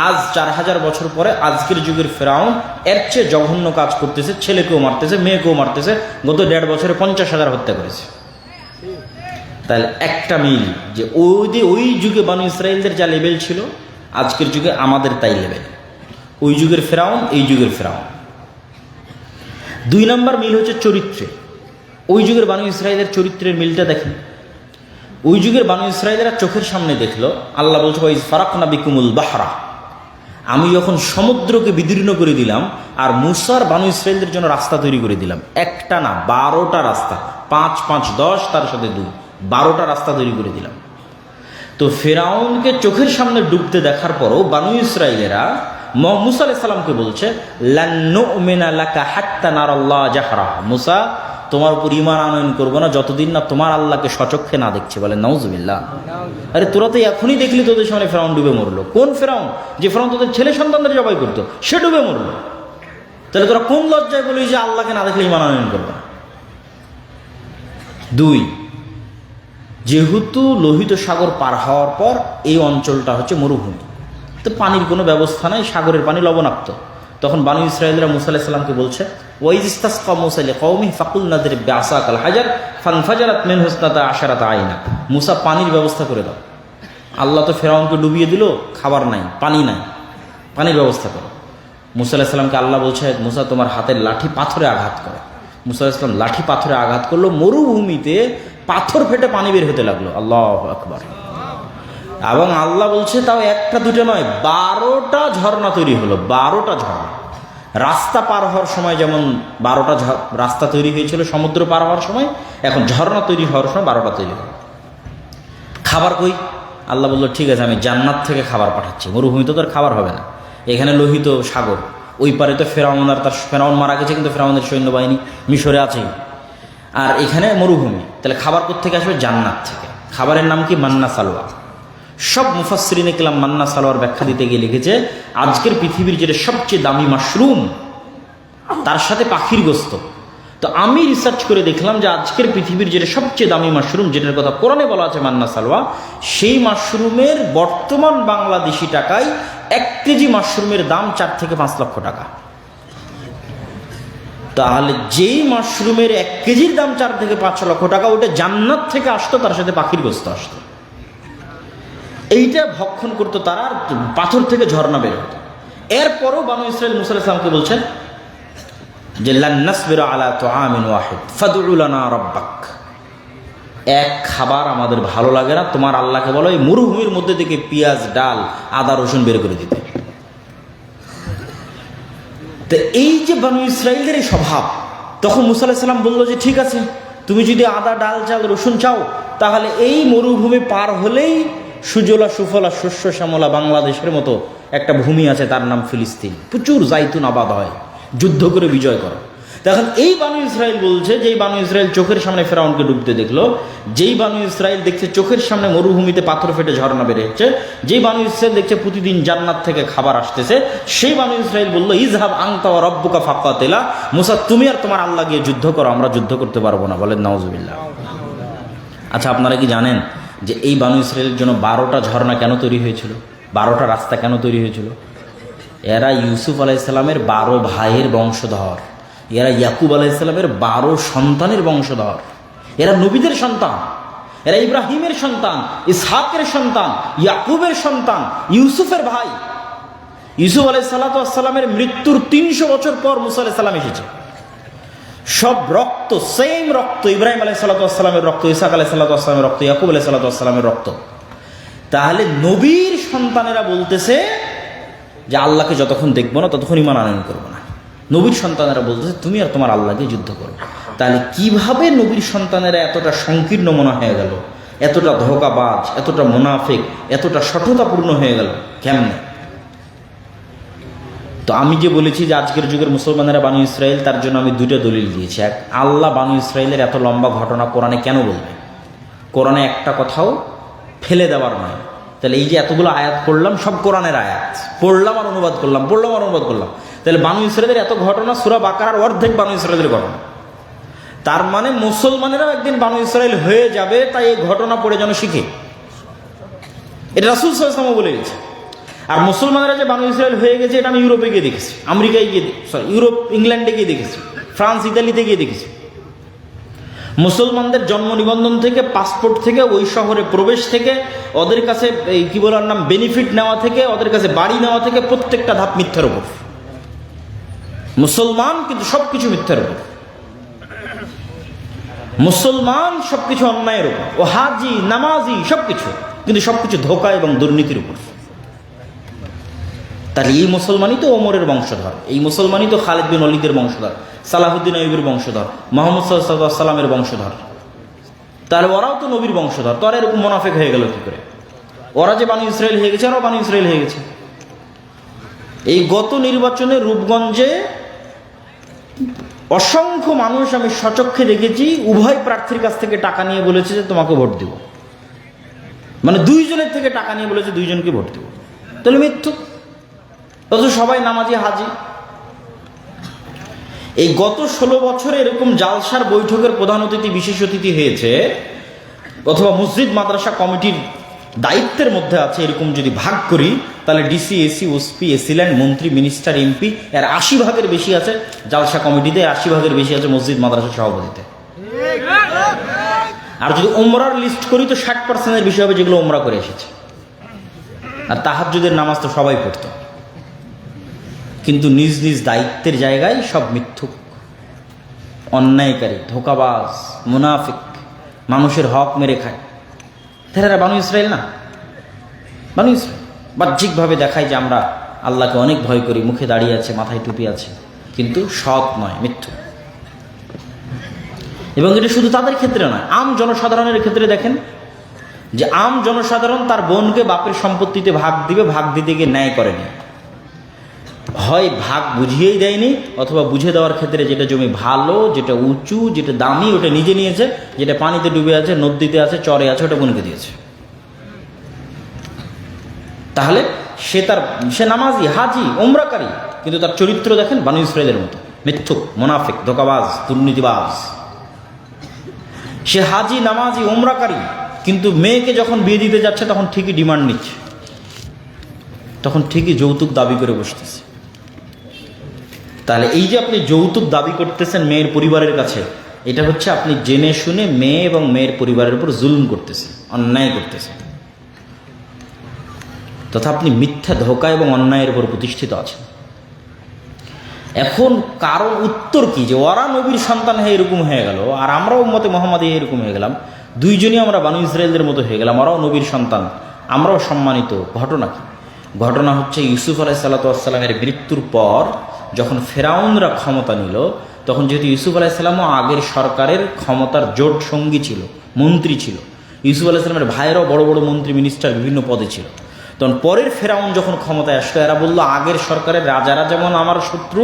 আজ 4000 বছর পরে আজকের যুগের ফেরাউন এর চেয়ে জঘন্য কাজ করতেছে, ছেলেকেও মারতেছে, মেয়েকেও মারতেছে। গত 1.5 বছরে 50,000 হত্যা করেছে। তাহলে একটা মিল, যে ওই যুগে বানু ইসরাইলদের যা লেভেল ছিল, আজকের যুগে আমাদের তাই লেভেল। ওই যুগের ফেরাউন, এই যুগের ফেরাউন। 2 নম্বর মিল হচ্ছে চরিত্রে। ওই যুগের বানু ইসরায়েলের চরিত্রের মিলটা দেখেন। ওই যুগের বানু ইসরায়েলেরা চোখের সামনে দেখলো, আল্লাহ বলছে ওয়াইজ ফারাকনা বিকুমুল বাহরা, আমি যখন সমুদ্রকে বিদীর্ণ করে দিলাম আর মুসার বানু ইসরায়েলদের জন্য রাস্তা তৈরি করে দিলাম, একটা না 12টা রাস্তা, 5 5 10 তার সাথে 2, 12টা রাস্তা তৈরি করে দিলাম। তো ফেরাউনকে চোখের সামনে ডুবতে দেখার পরও বানু ইসরায়েলেরা মুসা আলাইহিস সালামকে বলছে লান নুমিনা লাকা হাত্তা নারাল্লাহ জাহরা, মুসা তোমার উপর ঈমান আনয়ন করবো না যতদিন না তোমার আল্লাহকে সচক্ষে না দেখছে। বলে নাউজুবিল্লাহ। আরে তোরা তো এখনই দেখলি তোদের সামনে ফেরাউন ডুবে মরলো। কোন ফেরাউন? যে ফেরাউন তোদের ছেলে সন্তানদের জবাই করতো, সে ডুবে মরলো। তাহলে তোরা কোন লজ্জায় বলি যে আল্লাহকে না দেখলে ঈমান আনয়ন করবে না? 2, যেহেতু লোহিত সাগর পার হওয়ার পর এই অঞ্চলটা হচ্ছে মরুভূমি, তো পানির কোনো ব্যবস্থা নাই, সাগরের পানি লবণাক্ত। তখন বানু ইসরায়েলরা মুসা আলাইহিস সালামকে বলছে ওয়াইজ ইসতাসকা মুসা লিকাওমিহি ফাকুলনা দিরিব বিআসাকাল হাজার ফানফাজারাত মিনহু ইসনাতা আশারাতা আইনা, মুসা পানির ব্যবস্থা করে দাও। আল্লাহ তো ফেরাউনকে ডুবিয়ে দিল, খাবার নাই, পানি নাই, পানির ব্যবস্থা করো। মুসা আলাইহিস সালামকে আল্লাহ বলছে মুসা তোমার হাতের লাঠি পাথরে আঘাত করো। মুসা আলাইহিস সালাম লাঠি পাথরে আঘাত করলো, মরুভূমিতে পাথর ফেটে পানি বের হতে লাগলো। আল্লাহু আকবার। এবং আল্লাহ বলছে তাও একটা দুটো নয়, 12টা ঝর্ণা তৈরি হলো, 12টা ঝর্ণা। রাস্তা পার হওয়ার সময় যেমন 12টা রাস্তা তৈরি হয়েছিল সমুদ্র পার হওয়ার সময়, এখন ঝর্ণা তৈরি হওয়ার সময় 12টা তৈরি হলো। খাবার কই? আল্লাহ বললো ঠিক আছে আমি জান্নাত থেকে খাবার পাঠাচ্ছি। মরুভূমিতে তো আর খাবার হবে না, এখানে লোহিত সাগর, ওই পারে তো ফেরাউন আর তার ফেরাউন মারা গেছে, কিন্তু ফেরাউনের সৈন্যবাহিনী মিশরে আছেই, আর এখানে মরুভূমি, তাহলে খাবার কোত্থেকে আসবে? জান্নাত থেকে। খাবারের নাম কি? মান্না সালোয়া। সব মুফাসসিরিন ইকরাম মান্না সালোয়ার ব্যাখ্যা দিতে গিয়ে লিখেছে আজকের পৃথিবীর যেটা সবচেয়ে দামি মাশরুম, তার সাথে পাখির গোস্ত। তো আমি রিসার্চ করে দেখলাম যে আজকের পৃথিবীর যেটা সবচেয়ে দামি মাশরুম, যেটার কথা কোরআনে বলা আছে মান্না সালোয়া, সেই মাশরুমের বর্তমান বাংলাদেশি টাকায় 1 কেজি মাশরুমের দাম 4 থেকে 5 লক্ষ টাকা। তাহলে যেই মাশরুমের 1 কেজির দাম 4 থেকে 5 লক্ষ টাকা, ওটা জান্নাত থেকে আসতো, তার সাথে পাখির গোস্ত আসতো। এইটা ভক্ষণ করতো তারা, আর পাথর থেকে ঝর্ণা বের হতো। এরপরও বানু ইসরাইল মুসা আলাইহিস সালামকে বলছেন যে লান নাসবিরা আলা তুআমিন ওয়াহিদ ফাদউ লানা রাব্বাক, এক খাবার আমাদের ভালো লাগে না, তোমার আল্লাহকে বলো এই মরুভূমির মধ্যে থেকে পেঁয়াজ, ডাল, আদা, রসুন বের করে দিতে। তো এই যে বানু ইসরাইলের এই স্বভাব, তখন মুসা আলাইহিস সালাম বললো যে ঠিক আছে তুমি যদি আদা, ডাল, চাল, রসুন চাও, তাহলে এই মরুভূমি পার হলেই সুজলা সুফলা শস্য শ্যামলা বাংলাদেশের মতো একটা ভূমি আছে, তার নাম ফিলিস্তিন, প্রচুর জাইতুন আবাদ হয়, যুদ্ধ করে বিজয় করো। তখন এই বানু ইসরাইল বলছে, যেই বানু ইসরাইল চোখের সামনে ফেরাউনকে ডুবতে দেখলো, যেই বানু ইসরাইল দেখছে চোখের সামনে মরুভূমিতে পাথর ফেটে ঝর্ণা বের হচ্ছে, যেই বানু ইসরাইল দেখছে প্রতিদিন জান্নাত থেকে খাবার আসতেছে, সেই বানু ইসরাইল বললো ইযহাব আনতা ওয়া রাব্বুকা ফাকাতিলা, মুসা তুমি আর তোমার আল্লাহ গিয়ে যুদ্ধ করো, আমরা যুদ্ধ করতে পারবো না। বলেন নাউজুবিল্লাহ। আচ্ছা আপনারা কি জানেন যে এই বানু ইসরায়েলের জন্য 12টা ঝর্ণা কেন তৈরি হয়েছিল? 12টা রাস্তা কেন তৈরি হয়েছিল? এরা ইউসুফ আলাইহিস সালামের 12 ভাইয়ের বংশধর, এরা ইয়াকুব আলাইহিস সালামের 12 সন্তানের বংশধর, এরা নবীদের সন্তান, এরা ইব্রাহিমের সন্তান, ইসহাকের সন্তান, ইয়াকুবের সন্তান, ইউসুফের ভাই। ইউসুফ আলাইহিস সালামের মৃত্যুর 300 বছর পর মুসা আলাইহিস সালাম এসেছে। সব রক্ত, সেম রক্ত, ইব্রাহিম আলাইহিসসালামের রক্ত, ইসহাক আলাইহিসসালামের রক্ত, ইয়াকুব আলাইহিসসালামের রক্ত। তাহলে নবীর সন্তানেরা বলতেছে যে আল্লাহকে যতক্ষণ দেখবো না ততক্ষণ ঈমান আনয়ন করবো না। নবীর সন্তানেরা বলতেছে তুমি আর তোমার আল্লাহকে যুদ্ধ করো। তাহলে কিভাবে নবীর সন্তানেরা এতটা সংকীর্ণ মনে হয়ে গেল, এতটা ধোঁকাবাজ, এতটা মুনাফিক, এতটা সঠতাপূর্ণ হয়ে গেল কেমনে? তো আমি যে বলেছি যে আজকের যুগের মুসলমানেরা বানু ইসরায়েল, তার জন্য আমি 2টা দলিল দিয়েছি। এক, আল্লাহ বানু ইসরায়েলের এত লম্বা ঘটনা কোরআনে কেন বলবে? কোরআনে একটা কথাও ফেলে দেওয়ার নয়। তাহলে এই যে এতগুলো আয়াত পড়লাম, সব কোরআনের আয়াত, পড়লাম আর অনুবাদ করলাম, তাহলে বানু ইসরায়েলের এত ঘটনা সূরা বাকারার অর্ধেক বানু ইসরায়েলের ঘটনা। তার মানে মুসলমানেরাও একদিন বানু ইসরায়েল হয়ে যাবে, তাই এই ঘটনা পড়ে যেন শিখে। এটা রাসূল সাল্লাল্লাহু আলাইহি ওয়াসাল্লাম বলে গেছে। আর মুসলমানেরা যে বানু ইসরায়েল হয়ে গেছে এটা আমি ইউরোপে গিয়ে দেখেছি, আমেরিকায় গিয়ে, ইউরোপ, ইংল্যান্ডে গিয়ে দেখেছি, ফ্রান্স, ইতালিতে গিয়ে দেখেছি। মুসলমানদের জন্ম নিবন্ধন থেকে, পাসপোর্ট থেকে, ওই শহরে প্রবেশ থেকে, ওদের কাছে এই কি বলার নাম বেনিফিট নেওয়া থেকে, ওদের কাছে বাড়ি নেওয়া থেকে, প্রত্যেকটা ধাপ মিথ্যার উপর। মুসলমান কিন্তু সবকিছু মিথ্যার উপর, মুসলমান সবকিছু অন্যায়ের উপর, ও হাজি নামাজি সবকিছু, কিন্তু সবকিছু ধোঁকা এবং দুর্নীতির উপর। তাহলে এই মুসলমানই তো ওমরের বংশধর, এই মুসলমানই তো খালিদ বিন ওয়ালিদের বংশধর, সালাহুদ্দিন আইয়ুবের বংশধর, মোহাম্মদ সাল্লাল্লাহু আলাইহি ওয়াসাল্লামের বংশধর। তাহলে ওরাও তো নবীর বংশধর, তো আর এরকম মুনাফিক হয়ে গেল কি করে? ওরা যে বানু ইসরাইল হয়ে গেছে, ওরাও বানু ইসরাইল হয়ে গেছে। এই গত নির্বাচনে রূপগঞ্জে অসংখ্য মানুষ আমি সচক্ষে দেখেছি, উভয় প্রার্থীর কাছ থেকে টাকা নিয়ে বলেছে যে তোমাকে ভোট দিব, মানে দুইজনের থেকে টাকা নিয়ে বলেছে দুইজনকে ভোট দিব। তাহলে মিথ্যুক, অথচ সবাই নামাজি হাজি। এই গত 16 বছরে এরকম জালসার বৈঠকের প্রধান অতিথি, বিশেষ অতিথি হয়েছে, অথবা মসজিদ মাদ্রাসা কমিটির দায়িত্বের মধ্যে আছে, এরকম যদি ভাগ করি তাহলে ডিসি, এসি, ওসপি, এসিল্যান্ড, মন্ত্রী, মিনিস্টার, এমপি, এর 80 ভাগের বেশি আছে জালসা কমিটিতে, 80 ভাগের বেশি আছে মসজিদ মাদ্রাসা সভাপতিতে। আর যদি ওমরার লিস্ট করি তো 60%-এর বেশি হবে যেগুলো ওমরা করে এসেছে। আর তাহাজ্জুদের নামাজ তো সবাই পড়তো, কিন্তু নিজ নিজ দায়িত্বের জায়গায় সব মিথ্যুক, অন্যায়কারী, ধোঁকাবাজ, মুনাফিক, মানুষের হক মেরে খায়। তারা বানু ইসরাইল না? বানু ইসরাইল বাহ্যিকভাবে দেখায় যে আমরা আল্লাহকে অনেক ভয় করি, মুখে দাঁড়িয়ে আছে, মাথায় টুপি আছে, কিন্তু সৎ নয়, মিথ্যু। এবং এটা শুধু তাদের ক্ষেত্রে নয়, আম জনসাধারণের ক্ষেত্রে দেখেন যে আম জনসাধারণ তার বোনকে বাপের সম্পত্তিতে ভাগ দিবে, ভাগ দিতে গিয়ে ন্যায় করেনি, হয় ভাগ বুঝিয়েই দেয়নি, অথবা বুঝে দেওয়ার ক্ষেত্রে যেটা জমি ভালো, যেটা উঁচু, যেটা দামি, ওটা নিজে নিয়েছে, যেটা পানিতে ডুবে আছে, নদীতে আছে, চরে আছে, ওটা বোনকে দিয়েছে। তাহলে সে নামাজি, হাজি, ওমরাকারী, কিন্তু তার চরিত্র দেখেন বানু ইসরাইলের মতো মিথ্যুক, মুনাফিক, ধোঁকাবাজ, দুর্নীতিবাজ। সে হাজি, নামাজি, ওমরাকারী, কিন্তু মেয়েকে যখন বিয়ে দিতে যাচ্ছে তখন ঠিকই ডিমান্ড নিচ্ছে, তখন ঠিকই যৌতুক দাবি করে বসতেছে। তাহলে এই যে আপনি যৌতুক দাবি করতেছেন মেয়ের পরিবারের কাছে, এটা হচ্ছে আপনি জেনে শুনে মেয়ে এবং মেয়ের পরিবারের উপর জুলুম করতেছেন, অন্যায় করতেছেন, তথা আপনি মিথ্যা, ধোঁকা এবং অন্যায়ের উপর প্রতিষ্ঠিত আছেন। এখন কারণ উত্তর কি যে ওরা নবীর সন্তান হয়ে এরকম হয়ে গেল, আর আমরাও উম্মতে মুহাম্মাদি এরকম হয়ে গেলাম, দুইজনই আমরা বানু ইসরায়েলদের মতো হয়ে গেলাম, ওরাও নবীর সন্তান, আমরাও সম্মানিত। ঘটনা কি? ঘটনা হচ্ছে ইউসুফ আলাইহিসসালাতু ওয়াসসালামের মৃত্যুর পর যখন ফেরাউনরা ক্ষমতা নিল, তখন যেহেতু ইউসুফ আলাইহিসসালামও আগের সরকারের ক্ষমতার জোট সঙ্গী ছিল, মন্ত্রী ছিল, ইউসুফ আলাইহিসসালামের ভাইয়েরাও বড় বড় মন্ত্রী, মিনিস্টার, বিভিন্ন পদে ছিল। তখন পরের ফেরাউন যখন ক্ষমতায় আসলো, এরা বললো আগের সরকারের রাজারা যেমন আমার শত্রু,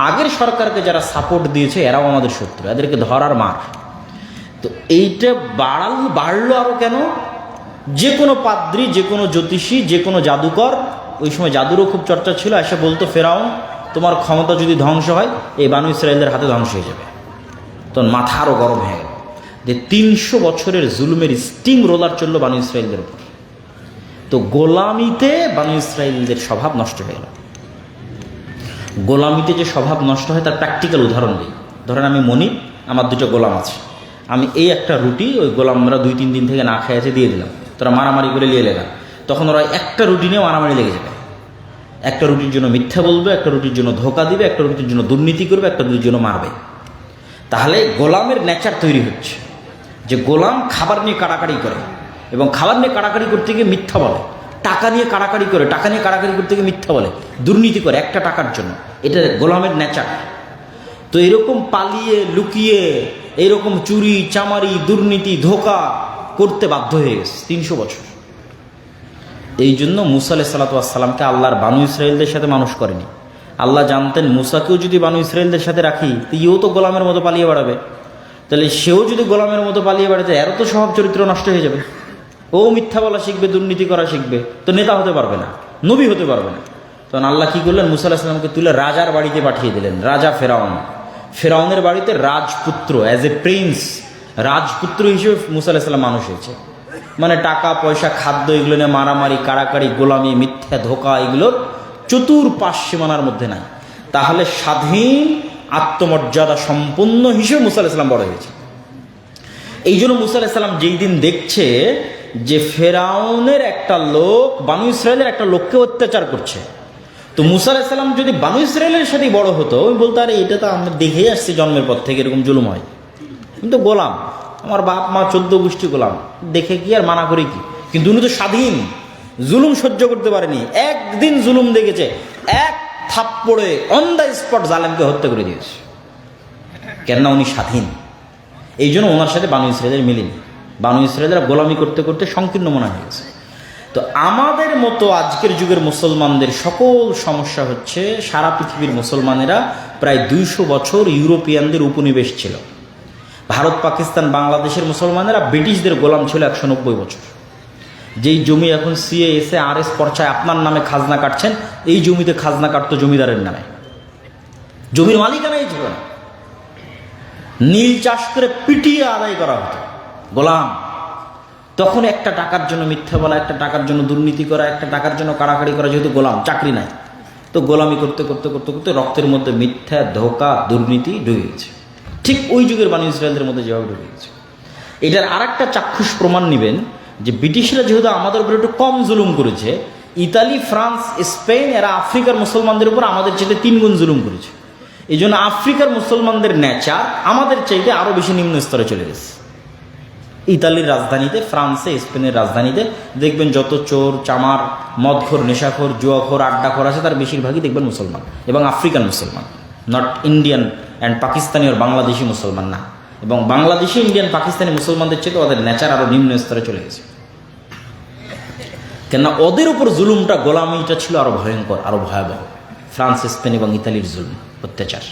আগের সরকারকে যারা সাপোর্ট দিয়েছে এরাও আমাদের শত্রু, এদেরকে ধরার মার। তো এইটা বাড়লো আরও কেন? যে কোনো পাদ্রী, যে কোনো জ্যোতিষী, যে কোনো জাদুকর, ওই সময় জাদুরও খুব চর্চা ছিল, এসে বলতো ফেরাউন তোমার ক্ষমতা যদি ধ্বংস হয় এই বানু ইসরায়েলদের হাতে ধ্বংস হয়ে যাবে। তখন মাথা আরও গরম হয়ে গেল যে 300 বছরের জুলুমের স্টিম রোলার চললো বানু ইসরায়েলদের উপর। তো গোলামিতে বানু ইসরায়েলদের স্বভাব নষ্ট হয়ে গেল। গোলামিতে যে স্বভাব নষ্ট হয় তার প্র্যাকটিক্যাল উদাহরণ দিই। ধরেন আমি মনিব, আমার 2টা গোলাম আছে, আমি এই একটা রুটি ওই গোলামরা 2-3 দিন থেকে না খেয়েছে দিয়ে দিলাম, তোরা মারামারি করে নিয়ে এলাম, তখন ওরা একটা রুটি নিয়ে মারামারি লেগে যাবে। একটা রুটির জন্য মিথ্যা বলবে, একটা রুটির জন্য ধোঁকা দিবে, একটা রুটির জন্য দুর্নীতি করবে, একটা রুটির জন্য মারবে। তাহলে গোলামের নেচার তৈরি হচ্ছে যে গোলাম খাবার নিয়ে কাড়াকাড়ি করে, এবং খাবার নিয়ে কাড়াকাড়ি করতে গিয়ে মিথ্যা বলে, টাকা নিয়ে কাড়াকাড়ি করে, টাকা নিয়ে কাড়াকাড়ি করতে গিয়ে মিথ্যা বলে, দুর্নীতি করে একটা টাকার জন্য। এটা গোলামের নেচার। তো এরকম পালিয়ে লুকিয়ে এরকম চুরি চামারি দুর্নীতি ধোঁকা করতে বাধ্য হয়ে গেছে 300 বছর। এই জন্য মুসা আলাইহিসসালাতু ওয়াসসালামকে আল্লাহর বানু ইসরায়েলদের সাথে মানুষ করেনি। আল্লাহ জানতেন মুসাকেও যদি বানু ইসরায়েলদের সাথে রাখি তো ইও তো গোলামের মতো পালিয়ে বেড়াবে, তাহলে সেও যদি গোলামের মতো পালিয়ে বেড়াতে এরও তো স্বভাব চরিত্র নষ্ট হয়ে যাবে। ও মিথ্যা বলা শিখবে, দুর্নীতি করা শিখবে, তো নেতা হতে পারবে না, নবী হতে পারবে না। তখন আল্লাহ কি করলেন? মুসা আলাইহিস সালামকে তুলে রাজার বাড়িতে পাঠিয়ে দিলেন। রাজা ফেরাউন, ফেরাউনের বাড়িতে রাজপুত্র, অ্যাজ এ প্রিন্স, রাজপুত্র হিসেবে মুসা আলাইহিস সালাম মানুষ হয়েছে। মানে টাকা পয়সা খাদ্য এগুলো নিয়ে মারামারি কাড়াকাড়ি গোলামি মিথ্যা ধোঁকা এগুলোর চতুর্পাশ সীমানার মধ্যে নাই। তাহলে স্বাধীন আত্মমর্যাদা সম্পন্ন হিসেবে মুসা আলাইহিস সালাম বড় হয়েছে। এই জন্য মুসা আলাইহিস সালাম যেই দিন দেখছে যে ফেরাউনের একটা লোক বানু ইসরায়েলের একটা লোককে অত্যাচার করছে, তো মুসা আলাইহিস সালাম যদি বানু ইসরায়েলের সাথেই বড় হতো, ওই বলতো আরে এটা তো আমরা দেখেই আসছি জন্মের পর থেকে এরকম জুলুম হয়, কিন্তু গোলাম, আমার বাপ মা 14 গোষ্ঠী গোলাম, দেখে কি আর মানা করি কি। কিন্তু উনি তো স্বাধীন, জুলুম সহ্য করতে পারেনি, একদিন জুলুম দেখেছে, এক থাপ্পড়ে অন দ্য স্পট জালেমকে হত্যা করে দিয়েছে। কেননা উনি স্বাধীন, এই জন্য ওনার সাথে বানু ইসরায়েলের মিলেনি। বানু ইসরায়েলরা গোলামি করতে করতে সংকীর্ণ মনে হয়ে গেছে। তো আমাদের মতো আজকের যুগের মুসলমানদের সকল সমস্যা হচ্ছে, সারা পৃথিবীর মুসলমানেরা প্রায় 200 বছর ইউরোপিয়ানদের উপনিবেশ ছিল। ভারত, পাকিস্তান, বাংলাদেশের মুসলমানেরা ব্রিটিশদের গোলাম ছিল 190 বছর। যেই জমি এখন সিএএসএ আরএস পর্চায় আপনার নামে খাজনা কাটছেন, এই জমিতে খাজনা কাটতো জমিদারের নামে, জমির মালিকানাই ছিল না। নীল চাষ করে পিটিয়ে আদায় করা হতো, গোলাম। তখন একটা টাকার জন্য মিথ্যা বলা, একটা টাকার জন্য দুর্নীতি করা, একটা টাকার জন্য কাড়াকাড়ি করা, যেহেতু গোলাম, চাকরি নাই, তো গোলামি করতে করতে করতে করতে রক্তের মধ্যে মিথ্যা, ধোঁকা, দুর্নীতি ঢুকে গেছে। ঠিক ওই যুগের বানু ইসরায়েলদের মধ্যে যেভাবে ঢুকে গেছে। এটার আর একটা চাক্ষুষ প্রমাণ নেবেন যে ব্রিটিশরা যেহেতু আমাদের উপর একটু কম জুলুম করেছে, ইতালি, ফ্রান্স, স্পেন এরা আফ্রিকার মুসলমানদের উপর আমাদের চাইতে 3 গুণ জুলুম করেছে। এই জন্য আফ্রিকার মুসলমানদের নেচার আমাদের চাইতে আরও বেশি নিম্ন স্তরে চলে গেছে। ইতালির রাজধানীতে, ফ্রান্সে, স্পেনের রাজধানীতে দেখবেন যত চোর, চামার, মদখোর, নেশাখোর, জুয়াখোর, আড্ডাখোর আছে, তার বেশিরভাগই দেখবেন মুসলমান এবং আফ্রিকান মুসলমান, নট ইন্ডিয়ান অ্যান্ড পাকিস্তানি আর বাংলাদেশি মুসলমান না। এবং বাংলাদেশি, ইন্ডিয়ান, পাকিস্তানি মুসলমানদের চেয়ে ওদের নেচার আরও নিম্ন স্তরে চলে গেছে। কেননা ওদের উপর জুলুমটা, গোলামিটা ছিল আরও ভয়ঙ্কর, আরও ভয়াবহ। ফ্রান্স, স্পেন এবং ইতালির জুলুম, অত্যাচার।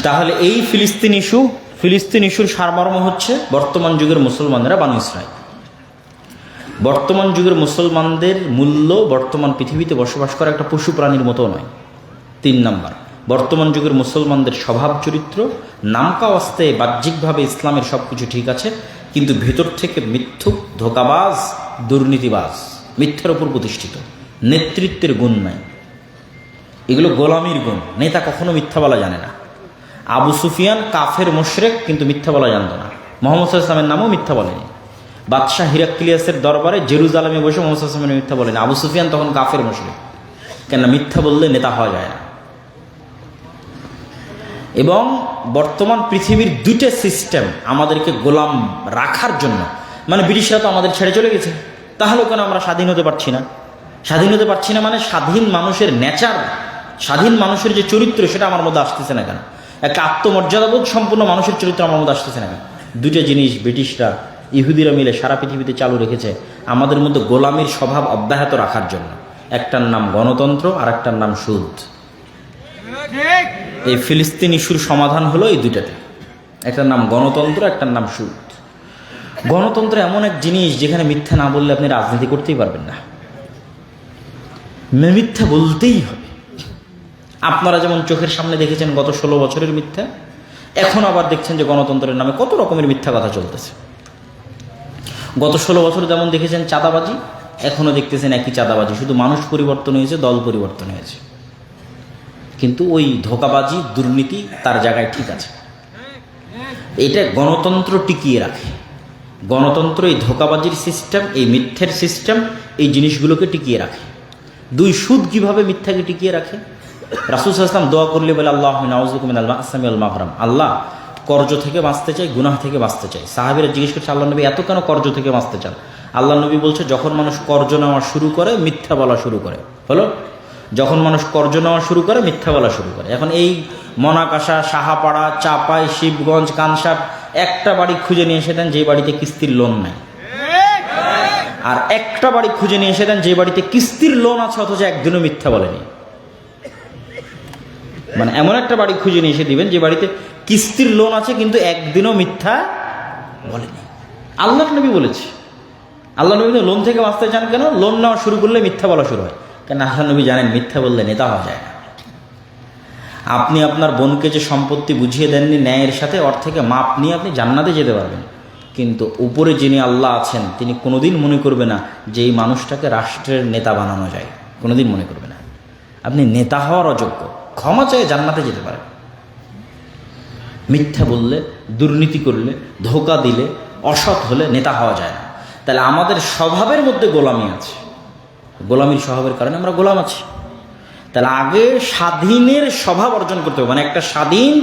তাহলে এই ফিলিস্তিন ইস্যুর সারমর্ম হচ্ছে বর্তমান যুগের মুসলমানেরা বানু ইসরায়েল। বর্তমান যুগের মুসলমানদের মূল্য বর্তমান পৃথিবীতে বসবাস করা একটা পশু প্রাণীর মতো নয়। 3 নাম্বার, বর্তমান যুগের মুসলমানদের স্বভাব চরিত্র, নামকা অবস্থায় বাহ্যিকভাবে ইসলামের সব কিছু ঠিক আছে, কিন্তু ভেতর থেকে মিথ্যুক, ধোঁকাবাজ, দুর্নীতিবাজ, মিথ্যার উপর প্রতিষ্ঠিত, নেতৃত্বের গুণ নাই, এগুলো গোলামির গুণ। নেতা কখনো মিথ্যা বলা জানে না। আবু সুফিয়ান কাফের মুশরিক, কিন্তু মিথ্যা বলা জানত না। মুহাম্মদ সাল্লাল্লাহু আলাইহি ওয়াসাল্লামের নামও মিথ্যা বলেনি। বাদশাহ হিরাক্লিয়াসের দরবারে জেরুজালেমে বসে মুহাম্মদ সাল্লাল্লাহু আলাইহি ওয়াসাল্লাম মিথ্যা বলেনি। আবু সুফিয়ান তখন কাফের মুশরিক, কেন মিথ্যা বললে নেতা হওয়া যায় না। এবং বর্তমান পৃথিবীর 2টা সিস্টেম আমাদেরকে গোলাম রাখার জন্য, মানে ব্রিটিশরা তো আমাদের ছেড়ে চলে গেছে, তাহলে কেন আমরা স্বাধীন হতে পারছি না? স্বাধীন হতে পারছি না মানে স্বাধীন মানুষের নেচার, স্বাধীন মানুষের যে চরিত্র, সেটা আমার মধ্যে আসতেছে না কেন? একটা আত্মমর্যাদাবোধ সম্পূর্ণ মানুষের চরিত্র আমার মধ্যে আসতেছে না কেন? 2টা জিনিস ব্রিটিশরা, ইহুদিরা মিলে সারা পৃথিবীতে চালু রেখেছে আমাদের মধ্যে গোলামির স্বভাব অব্যাহত রাখার জন্য। একটার নাম গণতন্ত্র, আর একটার নাম সুদ। এই ফিলিস্তিন ইস্যুর সমাধান হলো এই 2টাতে, একটার নাম গণতন্ত্র, একটার নাম সুদ। গণতন্ত্র এমন এক জিনিস যেখানে মিথ্যা না বললে আপনি রাজনীতি করতেই পারবেন না, মিথ্যা বলতেই হবে। আপনারা যেমন চোখের সামনে দেখেছেন গত 16 বছরের মিথ্যা, এখন আবার দেখছেন যে গণতন্ত্রের নামে কত রকমের মিথ্যা কথা চলতেছে। গত 16 বছর যেমন দেখেছেন চাঁদাবাজি, এখনো দেখতেছেন একই চাঁদাবাজি, শুধু মানুষ পরিবর্তন হয়েছে, দল পরিবর্তন হয়েছে, কিন্তু ওই ধোঁকাবাজি, দুর্নীতি তার জায়গায় ঠিক আছে। এটা গণতন্ত্র টিকিয়ে রাখে। গণতন্ত্র এই ধোঁকাবাজির সিস্টেম, এই মিথ্যের সিস্টেম, এই জিনিসগুলোকে টিকিয়ে রাখে। 2, সুদ কিভাবে মিথ্যাকে টিকিয়ে রাখে? রাসূল সাল্লাল্লাহু আলাইহি ওয়াসাল্লাম দোয়া করলে বলে, আল্লাহুম্মা নাউযুবিকা মিনাল মা'সামি ওয়াল মাগরাম, আল্লাহ কর্জ থেকে বাঁচতে চাই, গুনাহ থেকে বাঁচতে চাই। সাহাবীরা জিজ্ঞেস করছে, আল্লাহ নবী এত কেন কর্জ থেকে বাঁচতে চান? আল্লাহ নবী বলছে, যখন মানুষ কর্জ নেওয়া শুরু করে, মিথ্যা বলা শুরু করে। হলো, যখন মানুষ কর্জ নেওয়া শুরু করে, মিথ্যা বলা শুরু করে। এখন এই মনাকাশা, সাহাপাড়া, চাপাই, শিবগঞ্জ, কানসাট, একটা বাড়ি খুঁজে নিয়ে এসে দেন যে বাড়িতে কিস্তির লোন নাই, আর একটা বাড়ি খুঁজে নিয়ে এসে দেন যে বাড়িতে কিস্তির লোন আছে অথচ একদিনও মিথ্যা বলেনি। মানে এমন একটা বাড়ি খুঁজে নিয়ে এসে দিবেন যে বাড়িতে কিস্তির লোন আছে কিন্তু একদিনও মিথ্যা বলেনি। আল্লাহর নবী বলেছে, আল্লাহ নবী লোন থেকে বাঁচতে চান কেন? লোন নেওয়া শুরু করলে মিথ্যা বলা শুরু হয়। কেন আল্লাহ নবী জানেন মিথ্যা বললে নেতা হওয়া যায় না। আপনি আপনার বোনকে যে সম্পত্তি বুঝিয়ে দেননি ন্যায়ের সাথে, ওর থেকে মাপ নিয়ে আপনি জান্নাতে যেতে পারবেন, কিন্তু উপরে যিনি আল্লাহ আছেন তিনি কোনোদিন মনে করবে না যে এই মানুষটাকে রাষ্ট্রের নেতা বানানো যায়, কোনোদিন মনে করবে না। আপনি নেতা হওয়ার অযোগ্য, ক্ষমা চেয়ে জান্নাতে যেতে পারেন। মিথ্যা বললে, দুর্নীতি করলে, ধোঁকা দিলে, অসৎ হলে নেতা হওয়া যায় না। তাহলে আমাদের স্বভাবের মধ্যে গোলামি আছে, গোলামির স্বভাবের কারণে আমরা গোলাম আছি। তাহলে আগে স্বাধীনের স্বভাব অর্জন করতে হবে, মানে একটা স্বাধীন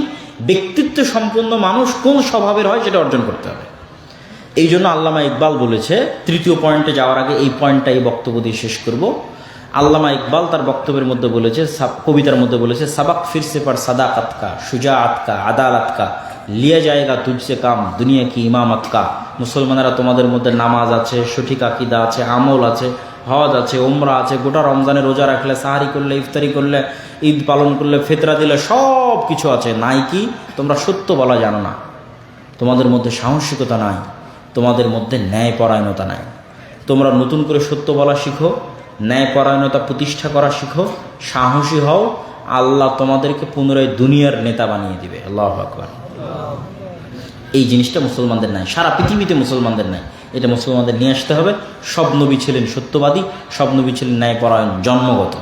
ব্যক্তিত্ব সম্পন্ন মানুষ কোন স্বভাবের হয় সেটা অর্জন করতে হবে। এই জন্য আল্লামা ইকবাল বলেছে, তৃতীয় পয়েন্টে যাওয়ার আগে এই পয়েন্টটাই বক্তব্য দিয়ে শেষ করব। আল্লামা ইকবাল তার বক্তব্যের মধ্যে বলেছে, কবিতার মধ্যে বলেছে, সাবাক ফিরসে পর সাদাকাত কা, শুজাআত কা, আদালত কা, লিয়া জায়েগা তুঝসে কাম, দুনিয়া কি ইমামত কা। মুসলমানেরা, তোমাদের মধ্যে নামাজ আছে, সঠিক আকীদা আছে, আমল আছে, হজ আছে, উমরা আছে, গোটা রমজানে রোজা রাখলে, সাহারি করলে, ইফতারি করলে, ঈদ পালন করলে, ফিতরা দিলে, সব কিছু আছে। নাই কি তোমরা সত্য বলা জানো না, তোমাদের মধ্যে সাহসিকতা নাই, তোমাদের মধ্যে ন্যায়পরায়ণতা নাই। তোমরা নতুন করে সত্য বলা শিখো, ন্যায়পরায়ণতা প্রতিষ্ঠা করা শিখো, সাহসী হও, আল্লাহ তোমাদেরকে পুনরায় দুনিয়ার নেতা বানিয়ে দিবে। আল্লাহু আকবার। এই জিনিসটা মুসলমানদের নাই, সারা পৃথিবীতে মুসলমানদের নাই। এটা মুসলমানদের নিয়ে আসতে হবে। সব নবী ছিলেন সত্যবাদী, সব নবী ছিলেন ন্যায়পরায়ণ, জন্মগত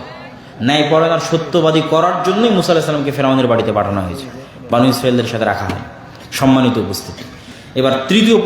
ন্যায়পরায়ণ আর সত্যবাদী করার জন্যই মুসা আলাইহিস সালামকে ফেরাউনের বাড়িতে পাঠানো হয়েছে, বনী ইসরাঈলদের সাথে রাখা হয়। সম্মানিত উপস্থিতি, এবার তৃতীয়